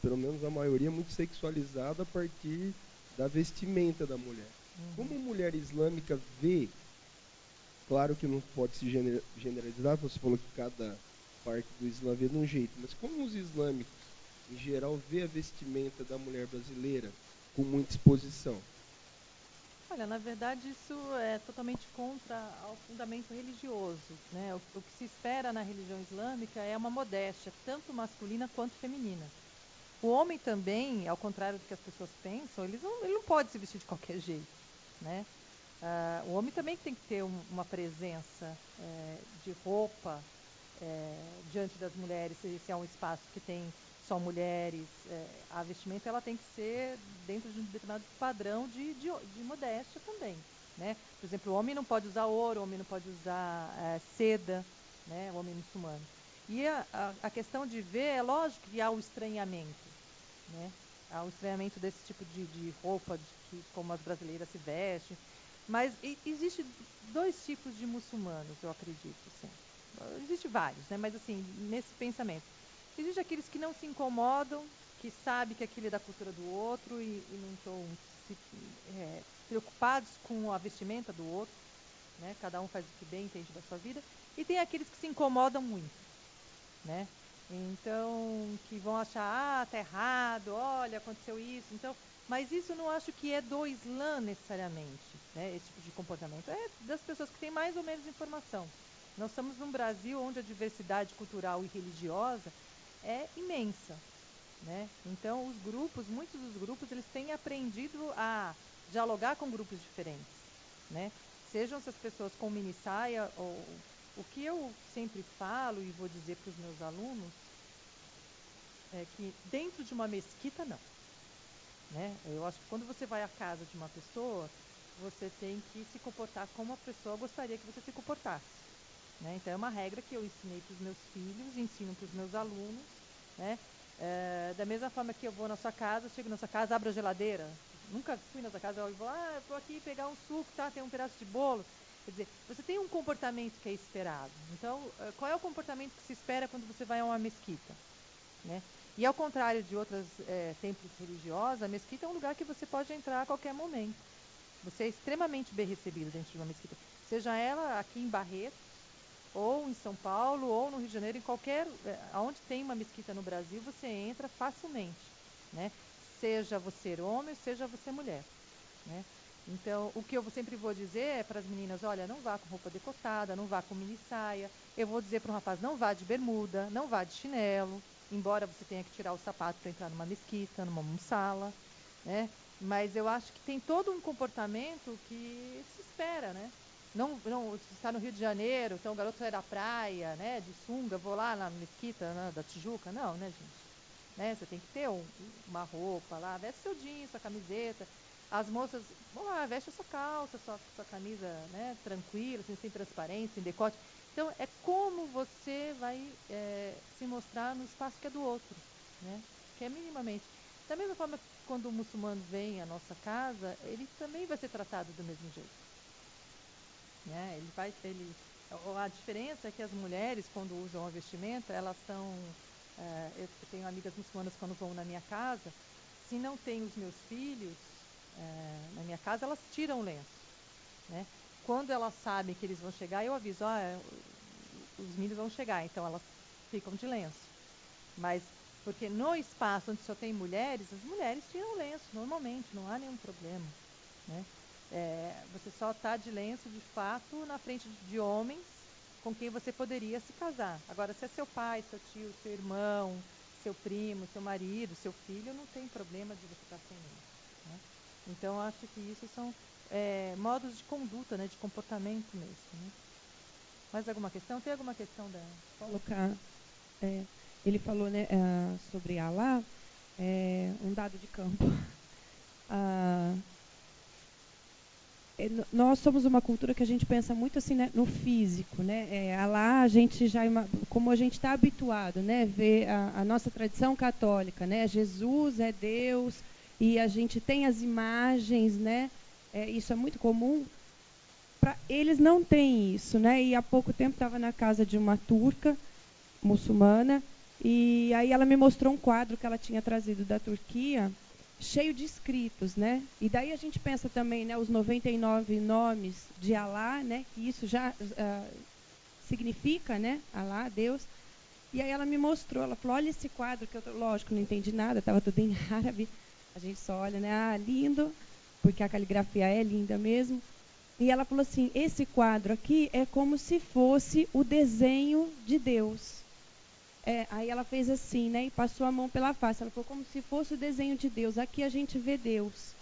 pelo menos a maioria, é muito sexualizada a partir da vestimenta da mulher. Como a mulher islâmica vê, claro que não pode se generalizar, você falou que cada parte do Islã vê de um jeito, mas como os islâmicos, em geral, vê a vestimenta da mulher brasileira com muita exposição? Olha, na verdade isso é totalmente contra o fundamento religioso, né? O que se espera na religião islâmica é uma modéstia, tanto masculina quanto feminina. O homem também, ao contrário do que as pessoas pensam, ele não pode se vestir de qualquer jeito, né? O homem também tem que ter uma presença de roupa diante das mulheres, se é um espaço que tem só mulheres, a vestimenta ela tem que ser dentro de um determinado padrão de modéstia também, né? Por exemplo, o homem não pode usar ouro, o homem não pode usar seda, né? O homem muçulmano. E a questão de ver, é lógico que há o estranhamento, né? Há o estranhamento desse tipo de roupa, como as brasileiras se vestem. Mas existe dois tipos de muçulmanos, eu acredito, sim. Existe vários, né? Mas assim, nesse pensamento. Existe aqueles que não se incomodam, que sabem que aquilo é da cultura do outro e não estão preocupados com a vestimenta do outro, né? Cada um faz o que bem entende da sua vida. E tem aqueles que se incomodam muito, né? Então, que vão achar, tá errado, olha, aconteceu isso. Então, mas isso eu não acho que é do Islã necessariamente, né? Esse tipo de comportamento. É das pessoas que têm mais ou menos informação. Nós estamos num Brasil onde a diversidade cultural e religiosa é imensa, né? Então, os grupos, muitos dos grupos, eles têm aprendido a dialogar com grupos diferentes, né? Sejam essas pessoas com mini saia ou... O que eu sempre falo e vou dizer para os meus alunos é que dentro de uma mesquita, não. Né? Eu acho que quando você vai à casa de uma pessoa, você tem que se comportar como a pessoa gostaria que você se comportasse. Né? Então é uma regra que eu ensinei para os meus filhos, ensino para os meus alunos. Né? Da mesma forma que eu vou na sua casa, chego na sua casa, abro a geladeira. Nunca fui na sua casa e vou, eu vou aqui pegar um suco, tá? Tem um pedaço de bolo. Quer dizer, você tem um comportamento que é esperado. Então, qual é o comportamento que se espera quando você vai a uma mesquita? Né? E ao contrário de outros templos religiosos, a mesquita é um lugar que você pode entrar a qualquer momento. Você é extremamente bem recebido dentro de uma mesquita. Seja ela aqui em Barretos, ou em São Paulo, ou no Rio de Janeiro, em qualquer... Onde tem uma mesquita no Brasil, você entra facilmente. Né? Seja você homem, seja você mulher. Né? Então, o que eu sempre vou dizer é para as meninas, olha, não vá com roupa decotada, não vá com mini saia. Eu vou dizer para um rapaz, não vá de bermuda, não vá de chinelo, embora você tenha que tirar o sapato para entrar numa mesquita, numa mussala, né? Mas eu acho que tem todo um comportamento que se espera, né? Não, você está no Rio de Janeiro, então o garoto sai da praia, né, de sunga, vou lá na mesquita, né, da Tijuca. Não, né, gente? Né? Você tem que ter uma roupa lá, veste seu jeans, sua camiseta. As moças, vão lá, veste a sua calça, sua camisa, né, tranquila, assim, sem transparência, sem decote. Então, é como você vai se mostrar no espaço que é do outro, né? Que é minimamente. Da mesma forma que quando o muçulmano vem à nossa casa, ele também vai ser tratado do mesmo jeito. Né? A diferença é que as mulheres, quando usam a vestimenta, elas são... eu tenho amigas muçulmanas quando vão na minha casa, se não tem os meus filhos na minha casa, elas tiram o lenço. Né? Quando elas sabem que eles vão chegar, eu aviso, os meninos vão chegar, então elas ficam de lenço. Mas, porque no espaço onde só tem mulheres, as mulheres tiram o lenço, normalmente, não há nenhum problema. Né? Você só está de lenço, de fato, na frente de homens com quem você poderia se casar. Agora, se é seu pai, seu tio, seu irmão, seu primo, seu marido, seu filho, não tem problema de você estar sem lenço. Né? Então, acho que isso são modos de conduta, né, de comportamento mesmo. Né? Mais alguma questão? Tem alguma questão da... Colocar... ele falou, né, sobre Alá, um dado de campo. Nós somos uma cultura que a gente pensa muito assim, né, no físico, né? Alá, a gente já, como a gente está habituado, né, ver a nossa tradição católica, né? Jesus é Deus e a gente tem as imagens, né? Isso é muito comum. Eles não têm isso, né? E há pouco tempo estava na casa de uma turca muçulmana e aí ela me mostrou um quadro que ela tinha trazido da Turquia, cheio de escritos, né? E daí a gente pensa também, né, os 99 nomes de Alá, né? Que isso já significa, né? Alá, Deus. E aí ela me mostrou, ela falou, olha esse quadro, que eu, lógico, não entendi nada, estava tudo em árabe. A gente só olha, né? Lindo, porque a caligrafia é linda mesmo. E ela falou assim, esse quadro aqui é como se fosse o desenho de Deus. Aí ela fez assim, né, e passou a mão pela face. Ela falou como se fosse o desenho de Deus. Aqui a gente vê Deus.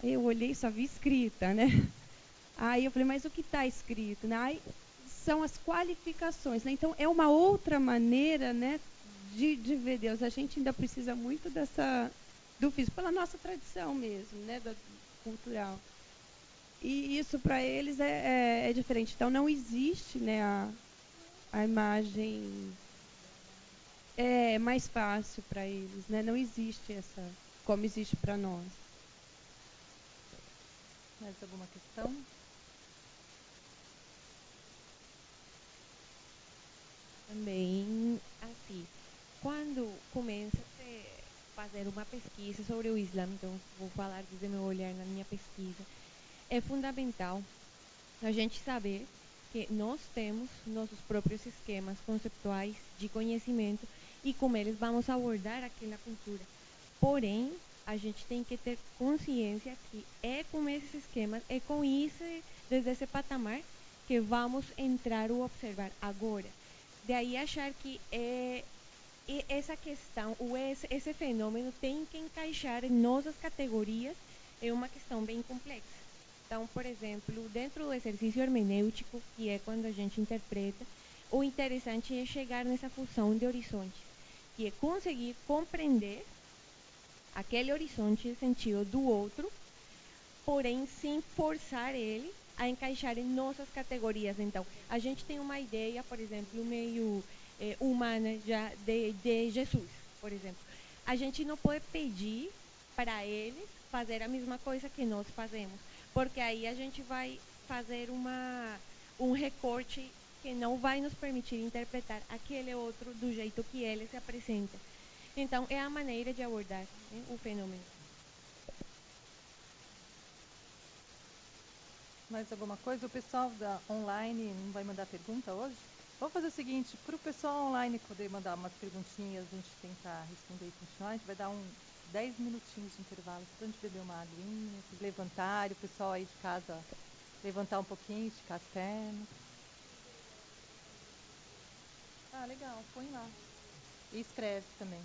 Aí eu olhei e só vi escrita, né? Aí eu falei, mas o que está escrito? Né? Aí são as qualificações. Né? Então é uma outra maneira, né, de ver Deus. A gente ainda precisa muito do físico, pela nossa tradição mesmo, né, cultural. E isso para eles é diferente. Então não existe, né, a imagem... É mais fácil para eles, né? Não existe essa, como existe para nós. Mais alguma questão? Também, assim, quando começa a fazer uma pesquisa sobre o Islã, então vou falar desde meu olhar na minha pesquisa, é fundamental a gente saber que nós temos nossos próprios esquemas conceptuais de conhecimento e como eles vamos abordar aquela cultura. Porém, a gente tem que ter consciência que é com esses esquemas, é com isso, desde esse patamar, que vamos entrar ou observar agora. Daí achar que essa questão, ou esse fenômeno tem que encaixar em nossas categorias, é uma questão bem complexa. Então, por exemplo, dentro do exercício hermenêutico, que é quando a gente interpreta, o interessante é chegar nessa fusão de horizontes, que é conseguir compreender aquele horizonte de sentido do outro, porém sem forçar ele a encaixar em nossas categorias. Então, a gente tem uma ideia, por exemplo, meio humana já de Jesus, por exemplo. A gente não pode pedir para eles fazer a mesma coisa que nós fazemos, porque aí a gente vai fazer um recorte que não vai nos permitir interpretar aquele outro do jeito que ele se apresenta. Então, é a maneira de abordar, né, o fenômeno. Mais alguma coisa? O pessoal da online não vai mandar pergunta hoje? Vamos fazer o seguinte, para o pessoal online poder mandar umas perguntinhas, a gente tentar responder e continuar, a gente vai dar 10 minutinhos de intervalo para a gente beber uma aguinha, se levantar, e o pessoal aí de casa levantar um pouquinho, esticar as pernas. Ah, legal, põe lá. E escreve também.